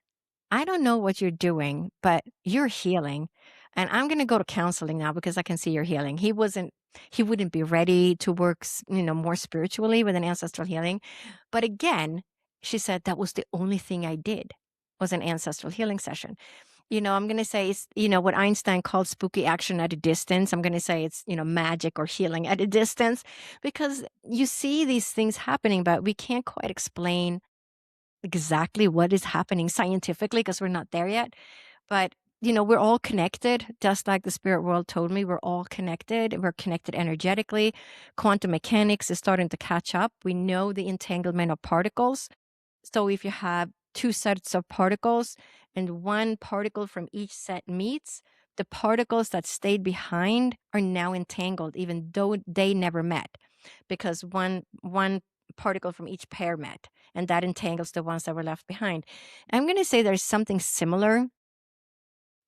I don't know what you're doing, but you're healing. And I'm going to go to counseling now because I can see you're healing. He wouldn't be ready to work, more spiritually with an ancestral healing. But again, she said that was the only thing I did was an ancestral healing session. I'm going to say it's, what Einstein called spooky action at a distance. I'm going to say it's, magic or healing at a distance because you see these things happening, but we can't quite explain exactly what is happening scientifically because we're not there yet. But, we're all connected, just like the spirit world told me. We're all connected. We're connected energetically. Quantum mechanics is starting to catch up. We know the entanglement of particles. So if you have 2 sets of particles and 1 particle from each set meets, the particles that stayed behind are now entangled, even though they never met, because one particle from each pair met, and that entangles the ones that were left behind. I'm going to say there's something similar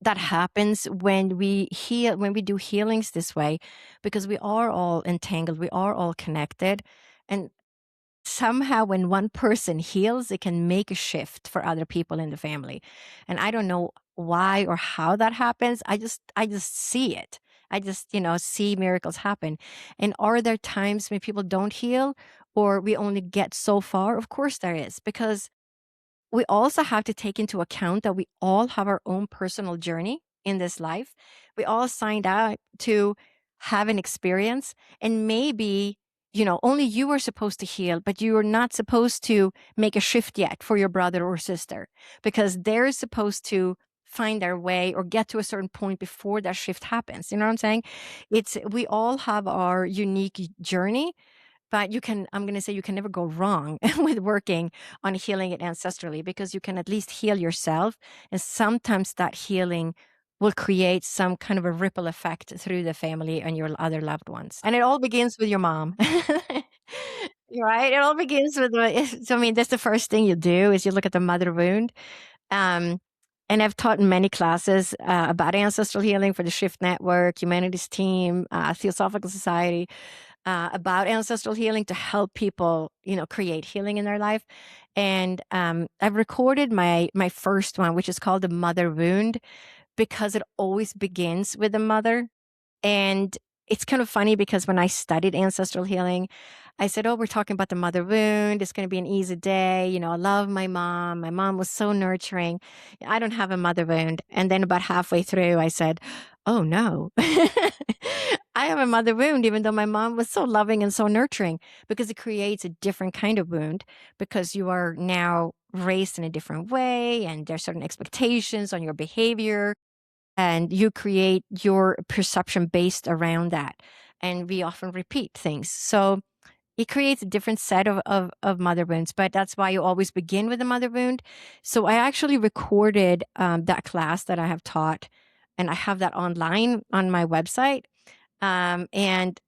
that happens when we do healings this way, because we are all entangled, we are all connected, and somehow when one person heals, it can make a shift for other people in the family. And I don't know why or how that happens. I just see it. I just, see miracles happen. And are there times when people don't heal or we only get so far? Of course there is, because we also have to take into account that we all have our own personal journey in this life. We all signed out to have an experience, and maybe, only you are supposed to heal, but you are not supposed to make a shift yet for your brother or sister because they're supposed to find their way or get to a certain point before that shift happens. You know what I'm saying? We all have our unique journey. But I'm going to say you can never go wrong with working on healing it ancestrally because you can at least heal yourself. And sometimes that healing will create some kind of a ripple effect through the family and your other loved ones. And it all begins with your mom. Right? It all begins with so I mean, that's the first thing you do is you look at the mother wound. Um, and I've taught in many classes about ancestral healing for the Shift Network, Humanities Team, Theosophical Society, about ancestral healing to help people, create healing in their life. And I've recorded my first one, which is called the Mother Wound, because it always begins with the mother. And it's kind of funny because when I studied ancestral healing, I said, oh, we're talking about the mother wound. It's going to be an easy day. I love my mom. My mom was so nurturing. I don't have a mother wound. And then about halfway through, I said, oh, no. I have a mother wound, even though my mom was so loving and so nurturing, because it creates a different kind of wound because you are now raised in a different way and there's certain expectations on your behavior and you create your perception based around that. And we often repeat things. So it creates a different set of mother wounds, but that's why you always begin with a mother wound. So I actually recorded that class that I have taught, and I have that online on my website. And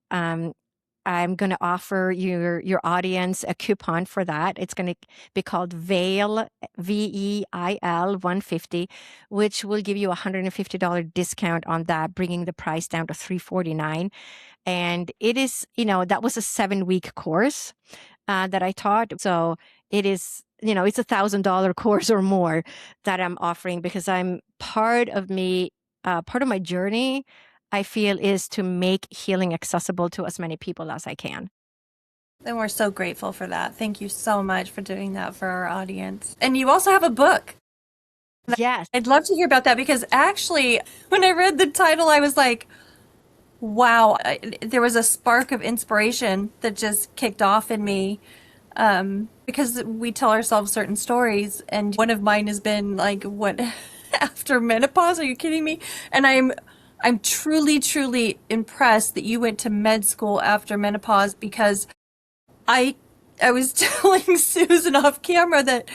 I'm going to offer your audience a coupon for that. It's going to be called VEIL, VEIL 150, which will give you a $150 discount on that, bringing the price down to $349. And it is, that was a 7-week course that I taught. So it is, it's $1,000 course or more that I'm offering because I'm part of my journey, I feel, is to make healing accessible to as many people as I can. And we're so grateful for that. Thank you so much for doing that for our audience. And you also have a book. Yes. I'd love to hear about that because actually, when I read the title, I was like, wow, there was a spark of inspiration that just kicked off in me because we tell ourselves certain stories. And one of mine has been like, what, after menopause? Are you kidding me? And I'm truly, truly impressed that you went to med school after menopause because I was telling Susan off camera that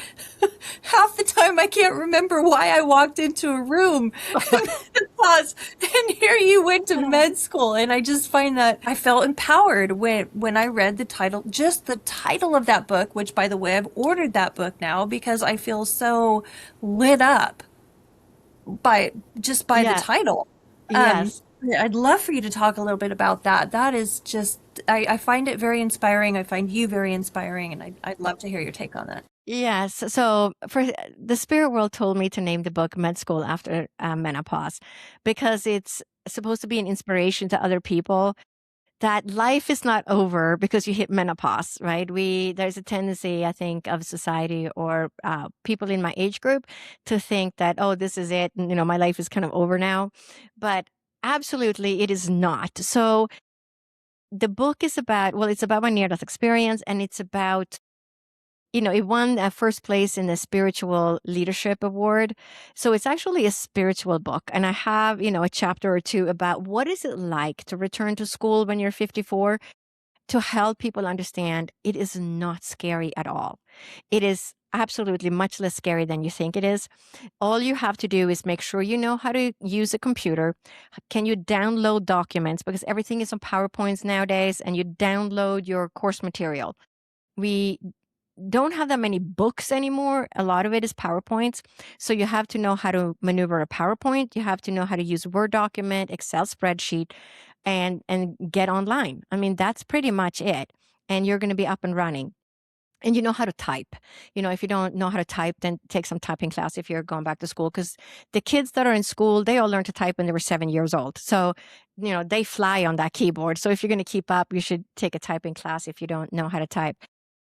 half the time I can't remember why I walked into a room and here you went to med school. And I just find that I felt empowered when I read the title, just the title of that book, which by the way, I've ordered that book now because I feel so lit up by the title. Yes. I'd love for you to talk a little bit about that. That is just, I find it very inspiring. I find you very inspiring, and I'd love to hear your take on that. Yes. So for the spirit world told me to name the book Med School After Menopause because it's supposed to be an inspiration to other people that life is not over because you hit menopause, right? There's a tendency, I think, of society or people in my age group to think that, oh, this is it. And, my life is kind of over now. But absolutely, it is not. So the book is it's about my near-death experience, and it's about, it won first place in the Spiritual Leadership Award. So it's actually a spiritual book. And I have, a chapter or two about what is it like to return to school when you're 54 to help people understand it is not scary at all. It is absolutely much less scary than you think it is. All you have to do is make sure you know how to use a computer. Can you download documents? Because everything is on PowerPoints nowadays, and you download your course material. We don't have that many books anymore. A lot of it is PowerPoints. So you have to know how to maneuver a PowerPoint. You have to know how to use Word document, Excel spreadsheet, and get online. I mean, that's pretty much it. And you're going to be up and running. And you know how to type. If you don't know how to type, then take some typing class if you're going back to school. Because the kids that are in school, they all learned to type when they were 7 years old. So, they fly on that keyboard. So if you're going to keep up, you should take a typing class if you don't know how to type.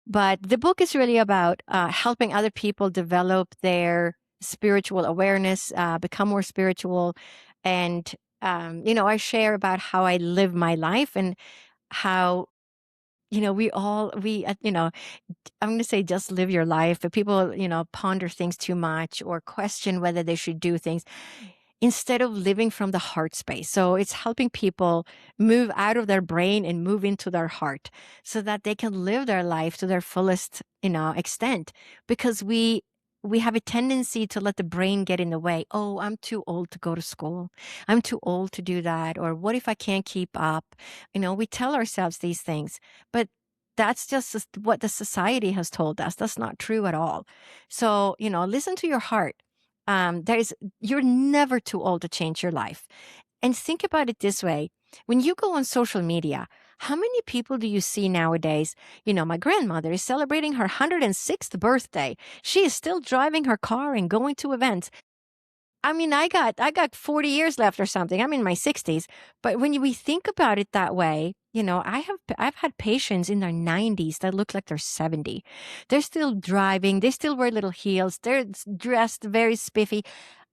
But the book is really about helping other people develop their spiritual awareness, become more spiritual. And, I share about how I live my life and how, I'm going to say just live your life. But people, ponder things too much or question whether they should do things instead of living from the heart space. So it's helping people move out of their brain and move into their heart so that they can live their life to their fullest, extent. Because we we have a tendency to let the brain get in the way. Oh, I'm too old to go to school. I'm too old to do that. Or what if I can't keep up? We tell ourselves these things, but that's just what the society has told us. That's not true at all. So, listen to your heart. You're never too old to change your life. And think about it this way. When you go on social media, how many people do you see nowadays? My grandmother is celebrating her 106th birthday. She is still driving her car and going to events. I mean, I got 40 years left or something. I'm in my 60s. But when we think about it that way, I've had patients in their 90s that look like they're 70. They're still driving. They still wear little heels. They're dressed very spiffy.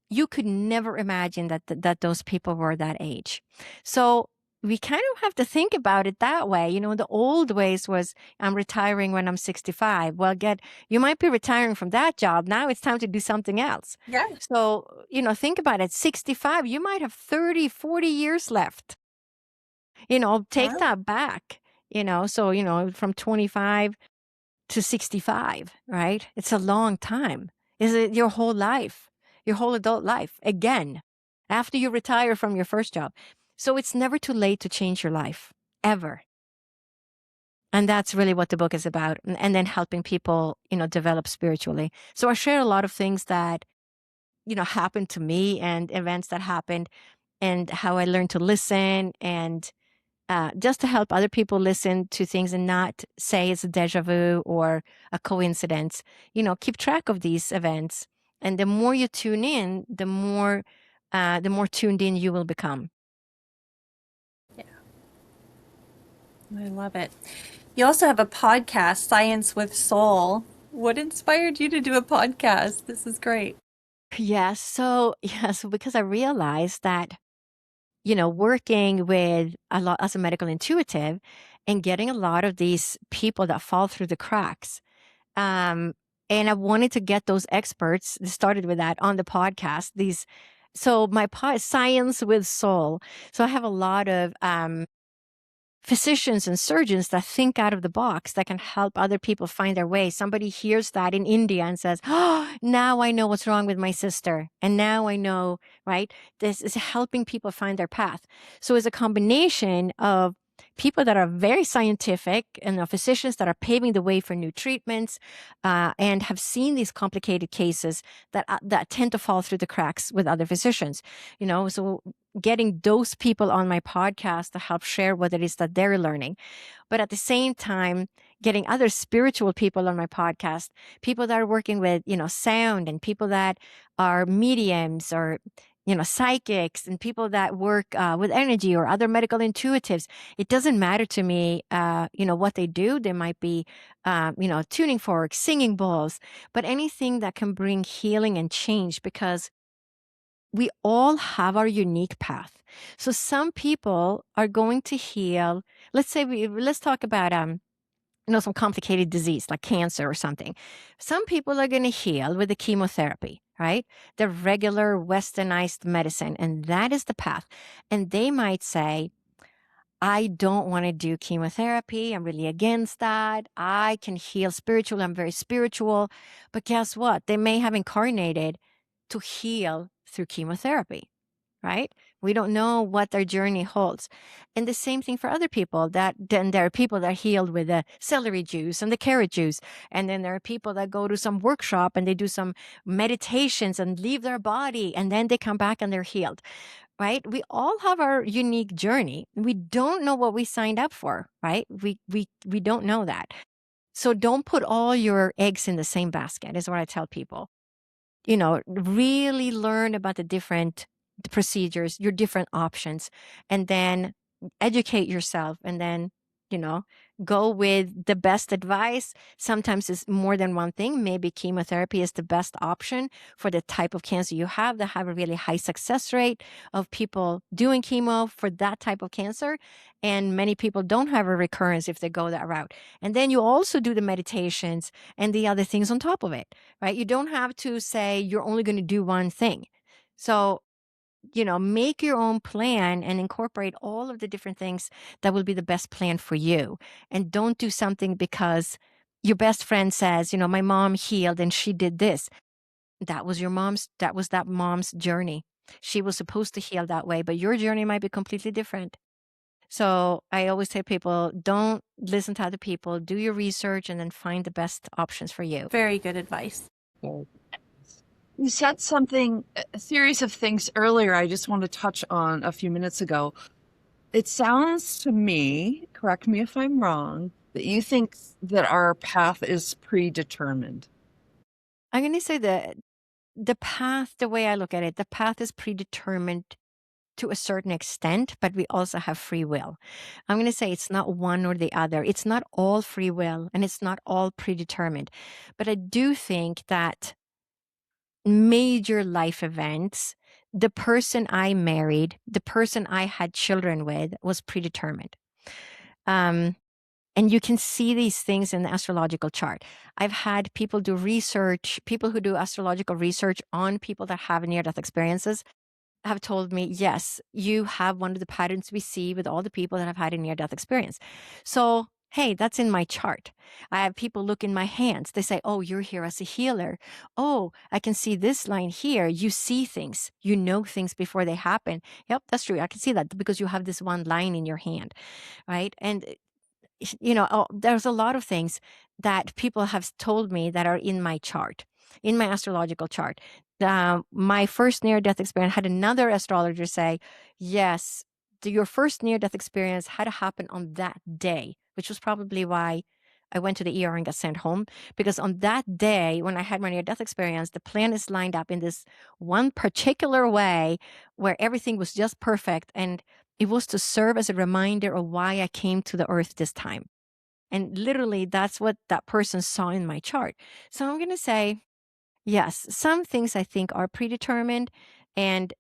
You could never imagine that those people were that age. So we kind of have to think about it that way. The old ways was I'm retiring when I'm 65. Well, you might be retiring from that job. Now it's time to do something else. Yeah. So, think about it. 65, you might have 30, 40 years left. Take Wow. that back, so, from 25 to 65, right? It's a long time. Is it your whole life, your whole adult life again, after you retire from your first job? So it's never too late to change your life, ever. And that's really what the book is about. And then helping people, develop spiritually. So I share a lot of things that, happened to me and events that happened and how I learned to listen and just to help other people listen to things and not say it's a deja vu or a coincidence. Keep track of these events. And the more you tune in, the more tuned in you will become. Yeah. I love it. You also have a podcast, Science with Soul. What inspired you to do a podcast? This is great. Yes. So because I realized that, working with a lot as a medical intuitive and getting a lot of these people that fall through the cracks. And I wanted to get those experts, started with that on the podcast. So my Science with Soul. So I have a lot of physicians and surgeons that think out of the box that can help other people find their way. Somebody hears that in India and says, oh, now I know what's wrong with my sister. And now I know, right? This is helping people find their path. So it's a combination of people that are very scientific and physicians that are paving the way for new treatments and have seen these complicated cases that tend to fall through the cracks with other physicians. So getting those people on my podcast to help share what it is that they're learning. But at the same time, getting other spiritual people on my podcast, people that are working with, sound and people that are mediums or, psychics and people that work with energy or other medical intuitives. It doesn't matter to me, what they do. They might be, tuning forks, singing bowls, but anything that can bring healing and change because we all have our unique path. So some people are going to heal. Let's talk about some complicated disease like cancer or something. Some people are going to heal with the chemotherapy, right? The regular westernized medicine, and that is the path. And they might say, I don't want to do chemotherapy. I'm really against that. I can heal spiritual. I'm very spiritual. But guess what? They may have incarnated to heal through chemotherapy, right? We don't know what their journey holds. And the same thing for other people. Then there are people that are healed with the celery juice and the carrot juice. And then there are people that go to some workshop and they do some meditations and leave their body. And then they come back and they're healed, right? We all have our unique journey. We don't know what we signed up for, right? We don't know that. So don't put all your eggs in the same basket is what I tell people. Really learn about the different procedures, your different options, and then educate yourself and then, go with the best advice. Sometimes it's more than one thing. Maybe chemotherapy is the best option for the type of cancer you have that have a really high success rate of people doing chemo for that type of cancer. And many people don't have a recurrence if they go that route. And then you also do the meditations and the other things on top of it, right? You don't have to say you're only going to do one thing. So, make your own plan and incorporate all of the different things that will be the best plan for you. And don't do something because your best friend says, my mom healed and she did this. That was that mom's journey. She was supposed to heal that way, but your journey might be completely different. So I always tell people, don't listen to other people, do your research, and then find the best options for you. Very good advice. You said something, a series of things earlier I just want to touch on a few minutes ago. It sounds to me, correct me if I'm wrong, that you think that our path is predetermined. I'm going to say that the path, the way I look at it, the path is predetermined to a certain extent, but we also have free will. I'm going to say it's not one or the other. It's not all free will and it's not all predetermined. But I do think that major life events, the person I married, the person I had children with was predetermined. And you can see these things in the astrological chart. I've had people do research, people who do astrological research on people that have near-death experiences have told me, yes, you have one of the patterns we see with all the people that have had a near-death experience. So, hey, that's in my chart. I have people look in my hands. They say, oh, you're here as a healer. Oh, I can see this line here. You see things. You know things before they happen. Yep, that's true. I can see that because you have this one line in your hand, right? And there's a lot of things that people have told me that are in my chart, in my astrological chart. My first near-death experience had another astrologer say, yes, your first near-death experience had to happen on that day, which was probably why I went to the ER and got sent home. Because on that day, when I had my near-death experience, the planets lined up in this one particular way where everything was just perfect. And it was to serve as a reminder of why I came to the earth this time. And literally, that's what that person saw in my chart. So I'm going to say, yes, some things I think are predetermined. And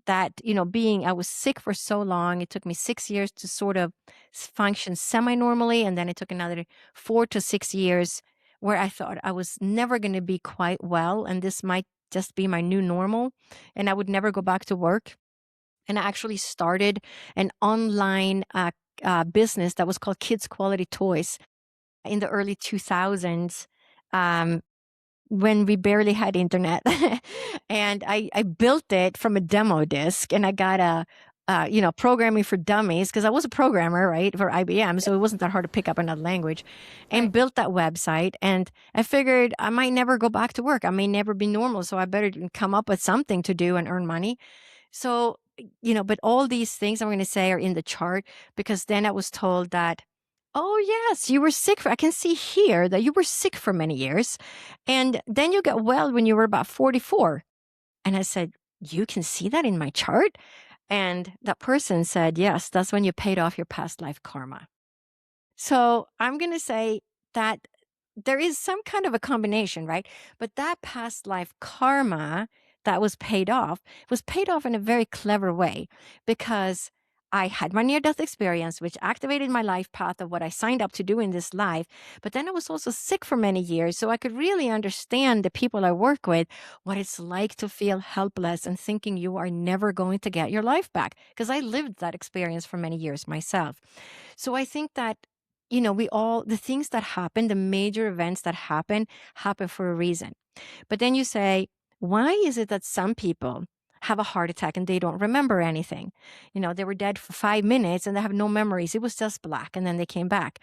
that, I was sick for so long, it took me 6 years to sort of function semi-normally. And then it took another 4 to 6 years where I thought I was never going to be quite well. And this might just be my new normal. And I would never go back to work. And I actually started an online business that was called Kids Quality Toys in the early 2000s, when we barely had internet. And I built it from a demo disc, and I got programming for dummies, because I was a programmer, right, for IBM. So it wasn't that hard to pick up another language, and built that website. And I figured I might never go back to work. I may never be normal. So I better come up with something to do and earn money. So, but all these things I'm going to say are in the chart, because then I was told that, oh, yes, you were sick. I can see here that you were sick for many years. And then you got well when you were about 44. And I said, you can see that in my chart? And that person said, yes, that's when you paid off your past life karma. So I'm going to say that there is some kind of a combination, right? But that past life karma that was paid off in a very clever way, because I had my near-death experience, which activated my life path of what I signed up to do in this life. But then I was also sick for many years, so I could really understand the people I work with, what it's like to feel helpless and thinking you are never going to get your life back, because I lived that experience for many years myself. So I think that the things that happen, the major events that happen for a reason. But then you say, why is it that some people have a heart attack and they don't remember anything? They were dead for 5 minutes and they have no memories. It was just black, and then they came back.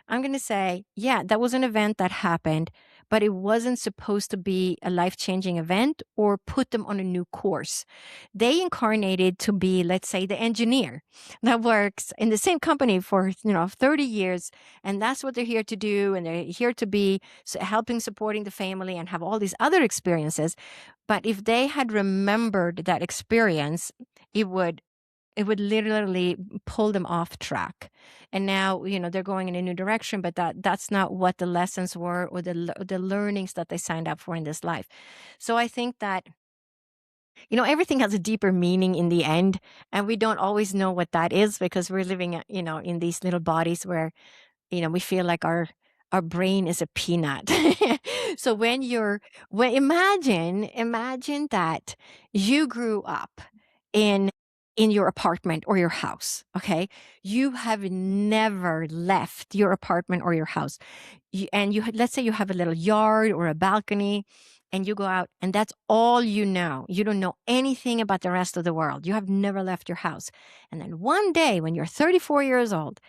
I'm going to say, yeah, that was an event that happened, but it wasn't supposed to be a life-changing event or put them on a new course. They incarnated to be, let's say, the engineer that works in the same company for, 30 years. And that's what they're here to do. And they're here to be helping, supporting the family and have all these other experiences. But if they had remembered that experience, it would literally pull them off track. And now, they're going in a new direction, but that's not what the lessons were, or the learnings that they signed up for in this life. So I think that, everything has a deeper meaning in the end, and we don't always know what that is, because we're living, in these little bodies where, we feel like our brain is a peanut. So imagine that you grew up in your apartment or your house. Okay. You have never left your apartment or your house. Let's say you have a little yard or a balcony, and you go out and that's all you know. You don't know anything about the rest of the world. You have never left your house. And then one day when you're 34 years old,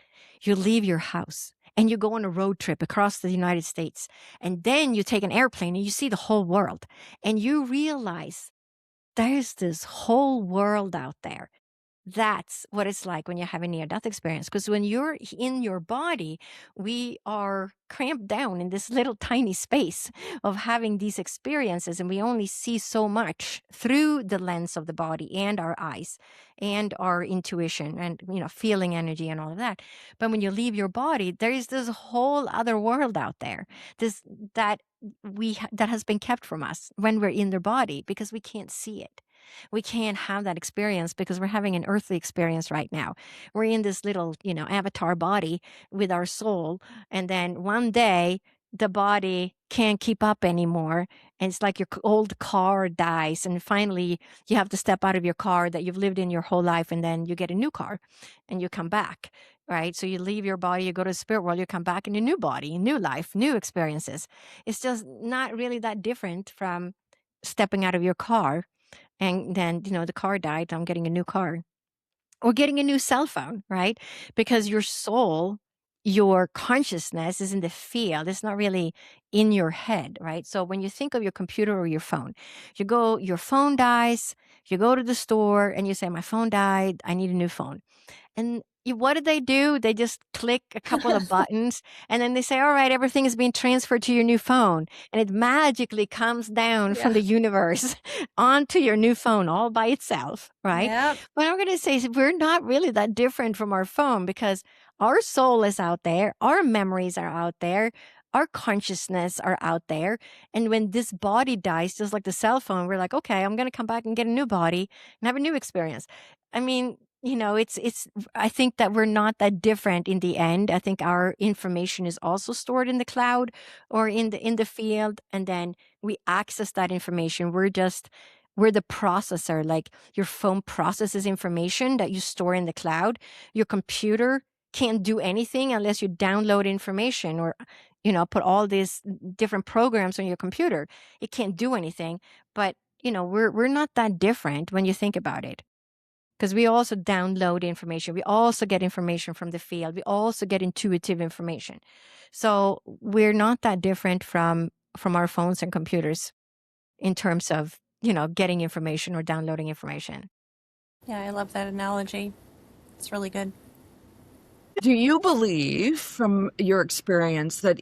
you leave your house and you go on a road trip across the United States. And then you take an airplane and you see the whole world and you realize there's this whole world out there. That's what it's like when you have a near-death experience. Because when you're in your body, we are cramped down in this little tiny space of having these experiences, and we only see so much through the lens of the body and our eyes and our intuition and feeling energy and all of that. But when you leave your body, there is this whole other world out there. This that that has been kept from us when we're in the body because we can't see it. We can't have that experience because we're having an earthly experience right now. We're in this little, avatar body with our soul. And then one day the body can't keep up anymore. And it's like your old car dies. And finally you have to step out of your car that you've lived in your whole life. And then you get a new car and you come back, right? So you leave your body, you go to the spirit world, you come back in a new body, new life, new experiences. It's just not really that different from stepping out of your car. And then, the car died. I'm getting a new car or getting a new cell phone, right? Because your soul, your consciousness is in the field. It's not really in your head, right? So when you think of your computer or your phone, your phone dies, you go to the store and you say, my phone died. I need a new phone. And what do? They just click a couple of buttons and then they say, all right, everything is being transferred to your new phone. And it magically comes down from the universe onto your new phone all by itself, right? Yep. But I'm going to say we're not really that different from our phone because our soul is out there. Our memories are out there. Our consciousness are out there. And when this body dies, just like the cell phone, we're like, okay, I'm going to come back and get a new body and have a new experience. I mean, I think that we're not that different in the end. I think our information is also stored in the cloud or in the field, and then we access that information. We're the processor. Like your phone processes information that you store in the cloud. Your computer can't do anything unless you download information or put all these different programs on your computer. It can't do anything. But we're not that different when you think about it. Because we also download information. We also get information from the field. We also get intuitive information. So we're not that different from our phones and computers in terms of, getting information or downloading information. Yeah, I love that analogy. It's really good. Do you believe from your experience that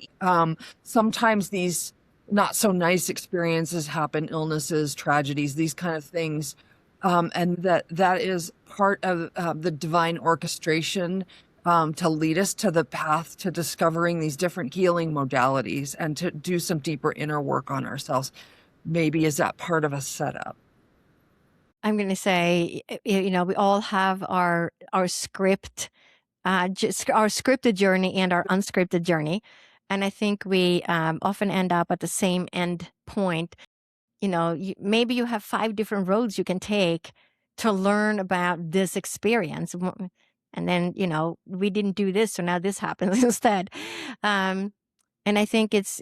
sometimes these not so nice experiences happen, illnesses, tragedies, these kind of things, and that is part of the divine orchestration to lead us to the path to discovering these different healing modalities and to do some deeper inner work on ourselves? Maybe is that part of a setup? I'm going to say, we all have our script, just our scripted journey and our unscripted journey. And I think we often end up at the same end point. Maybe you have 5 different roads you can take to learn about this experience. And then, we didn't do this, so now this happens instead. And I think it's,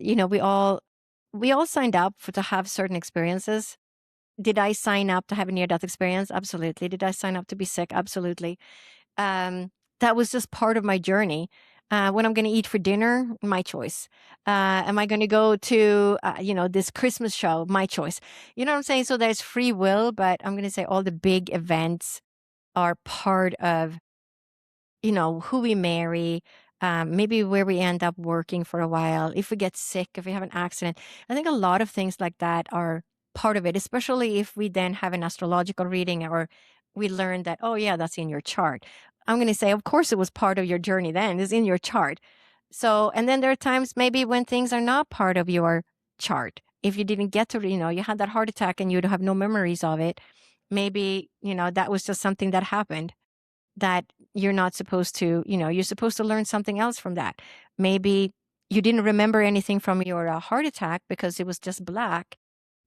we all signed up to have certain experiences. Did I sign up to have a near-death experience? Absolutely. Did I sign up to be sick? Absolutely. That was just part of my journey. When I'm going to eat for dinner, my choice. Am I going to go to, this Christmas show? My choice. You know what I'm saying? So there's free will, but I'm going to say all the big events are part of, who we marry, maybe where we end up working for a while, if we get sick, if we have an accident. I think a lot of things like that are part of it, especially if we then have an astrological reading or we learn that, oh yeah, that's in your chart. I'm going to say, of course, it was part of your journey then. It's in your chart. So, and then there are times maybe when things are not part of your chart. If you didn't get to, you had that heart attack and you have no memories of it, maybe, that was just something that happened that you're not supposed to, you're supposed to learn something else from that. Maybe you didn't remember anything from your heart attack because it was just black,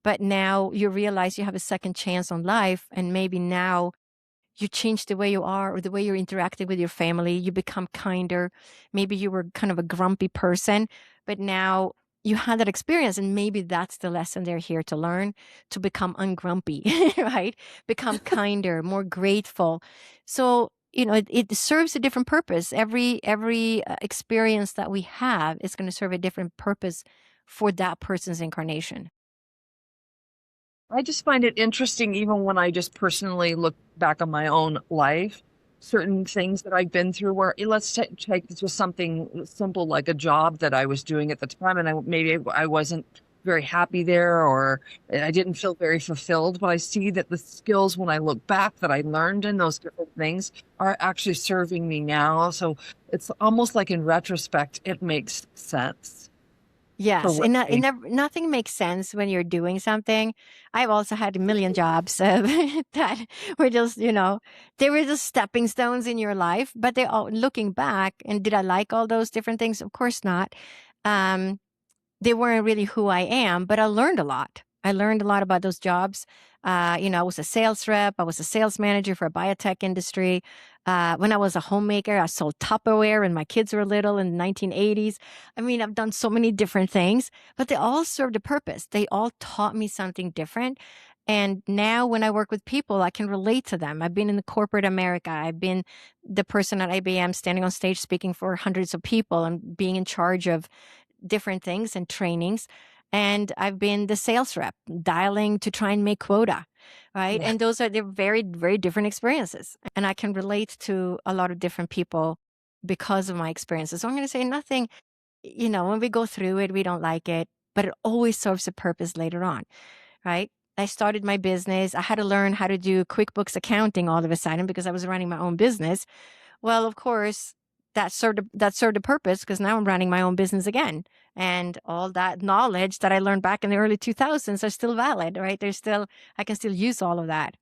but now you realize you have a second chance on life. And maybe now you change the way you are or the way you're interacting with your family. You become kinder. Maybe you were kind of a grumpy person, but now you had that experience, and maybe that's the lesson they're here to learn, to become ungrumpy, right? Become kinder, more grateful. So, it serves a different purpose. Every experience that we have is going to serve a different purpose for that person's incarnation. I just find it interesting, even when I just personally look back on my own life, certain things that I've been through where let's take just something simple like a job that I was doing at the time, and maybe I wasn't very happy there, or I didn't feel very fulfilled, but I see that the skills when I look back that I learned in those different things are actually serving me now. So it's almost like in retrospect, it makes sense. Yes, and nothing makes sense when you're doing something. I've also had a million jobs that were just, they were just stepping stones in your life. But they all, looking back, and did I like all those different things? Of course not. They weren't really who I am, but I learned a lot. I learned a lot about those jobs. I was a sales rep. I was a sales manager for a biotech industry. When I was a homemaker, I sold Tupperware when my kids were little in the 1980s. I mean, I've done so many different things, but they all served a purpose. They all taught me something different. And now when I work with people, I can relate to them. I've been in the corporate America. I've been the person at IBM standing on stage speaking for hundreds of people and being in charge of different things and trainings. And I've been the sales rep dialing to try and make quota, right? Yeah. And they're very, very different experiences. And I can relate to a lot of different people because of my experiences. So I'm going to say nothing, when we go through it, we don't like it, but it always serves a purpose later on, right? I started my business. I had to learn how to do QuickBooks accounting all of a sudden because I was running my own business. Well, of course, that served a purpose because now I'm running my own business again. And all that knowledge that I learned back in the early 2000s are still valid, right? I can still use all of that.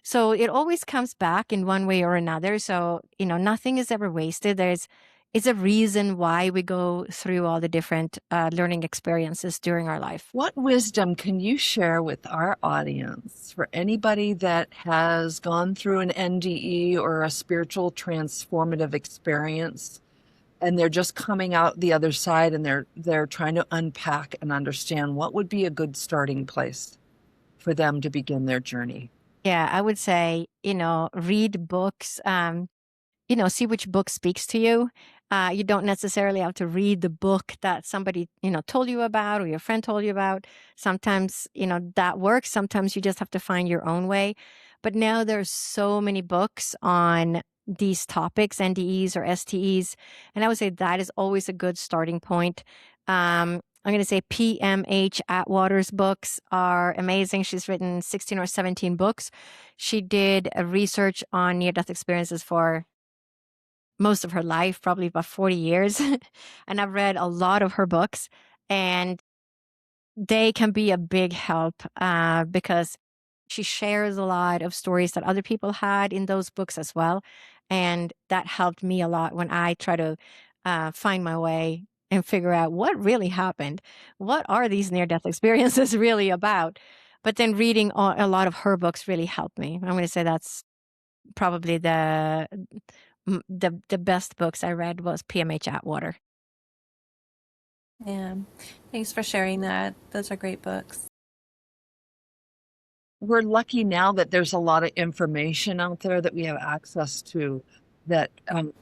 So it always comes back in one way or another. So, nothing is ever wasted. It's a reason why we go through all the different learning experiences during our life. What wisdom can you share with our audience for anybody that has gone through an NDE or a spiritual transformative experience, and they're just coming out the other side, and they're trying to unpack and understand what would be a good starting place for them to begin their journey? Yeah, I would say, read books, see which book speaks to you. You don't necessarily have to read the book that somebody, told you about or your friend told you about. Sometimes, that works. Sometimes you just have to find your own way. But now there's so many books on these topics, NDEs or STEs. And I would say that is always a good starting point. I'm going to say PMH Atwater's books are amazing. She's written 16 or 17 books. She did a research on near-death experiences for most of her life, probably about 40 years. And I've read a lot of her books, and they can be a big help because she shares a lot of stories that other people had in those books as well. And that helped me a lot when I try to find my way and figure out what really happened. What are these near-death experiences really about? But then reading a lot of her books really helped me. I'm going to say that's probably the best books I read was PMH Atwater. Yeah. Thanks for sharing that. Those are great books. We're lucky now that there's a lot of information out there that we have access to, that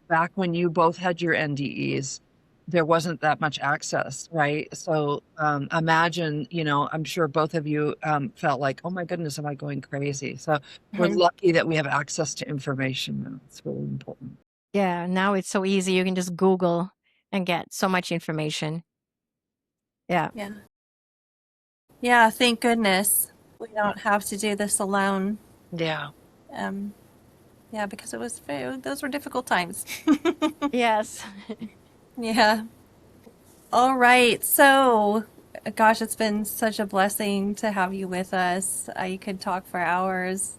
back when you both had your NDEs, there wasn't that much access, right? So imagine, I'm sure both of you felt like, oh my goodness, am I going crazy? So we're lucky that we have access to information now. It's really important. Yeah, now it's so easy. You can just Google and get so much information. Yeah. Yeah. Yeah, thank goodness we don't have to do this alone. Yeah. Yeah, because those were difficult times. Yes. Yeah. All right. So, gosh, it's been such a blessing to have you with us. I could talk for hours.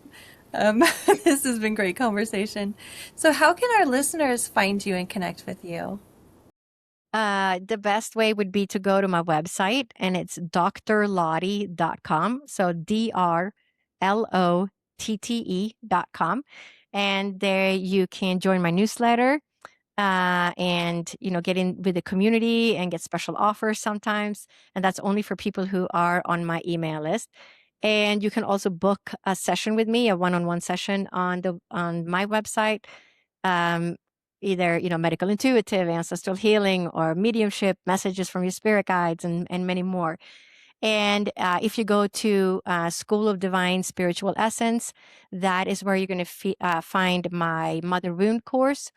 This has been great conversation. So how can our listeners find you and connect with you? The best way would be to go to my website, and it's drlotte.com. So DRLOTTE.com. And there you can join my newsletter. and get in with the community and get special offers sometimes. And that's only for people who are on my email list. And you can also book a session with me, a one-on-one session on my website. Either medical intuitive, ancestral healing, or mediumship, messages from your spirit guides, and many more. And if you go to School of Divine Spiritual Essence, that is where you're going to find my Mother Wound course,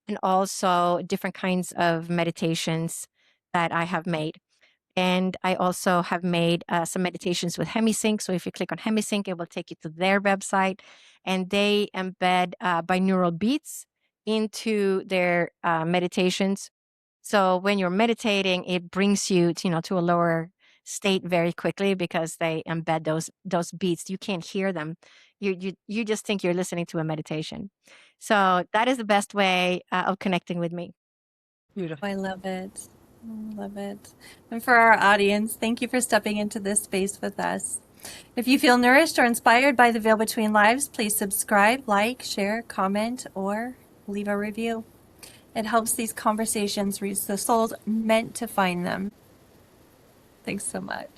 and also different kinds of meditations that I have made. And I also have made some meditations with HemiSync. So if you click on HemiSync, it will take you to their website, and they embed binaural beats into their meditations. So when you're meditating, it brings you to a lower state very quickly, because they embed those beats. You can't hear them. You just think you're listening to a meditation. So that is the best way of connecting with me. Beautiful. I love it. I love it. And for our audience, thank you for stepping into this space with us. If you feel nourished or inspired by the Veil Between Lives, please subscribe, like, share, comment, or leave a review. It helps these conversations reach the souls meant to find them. Thanks so much.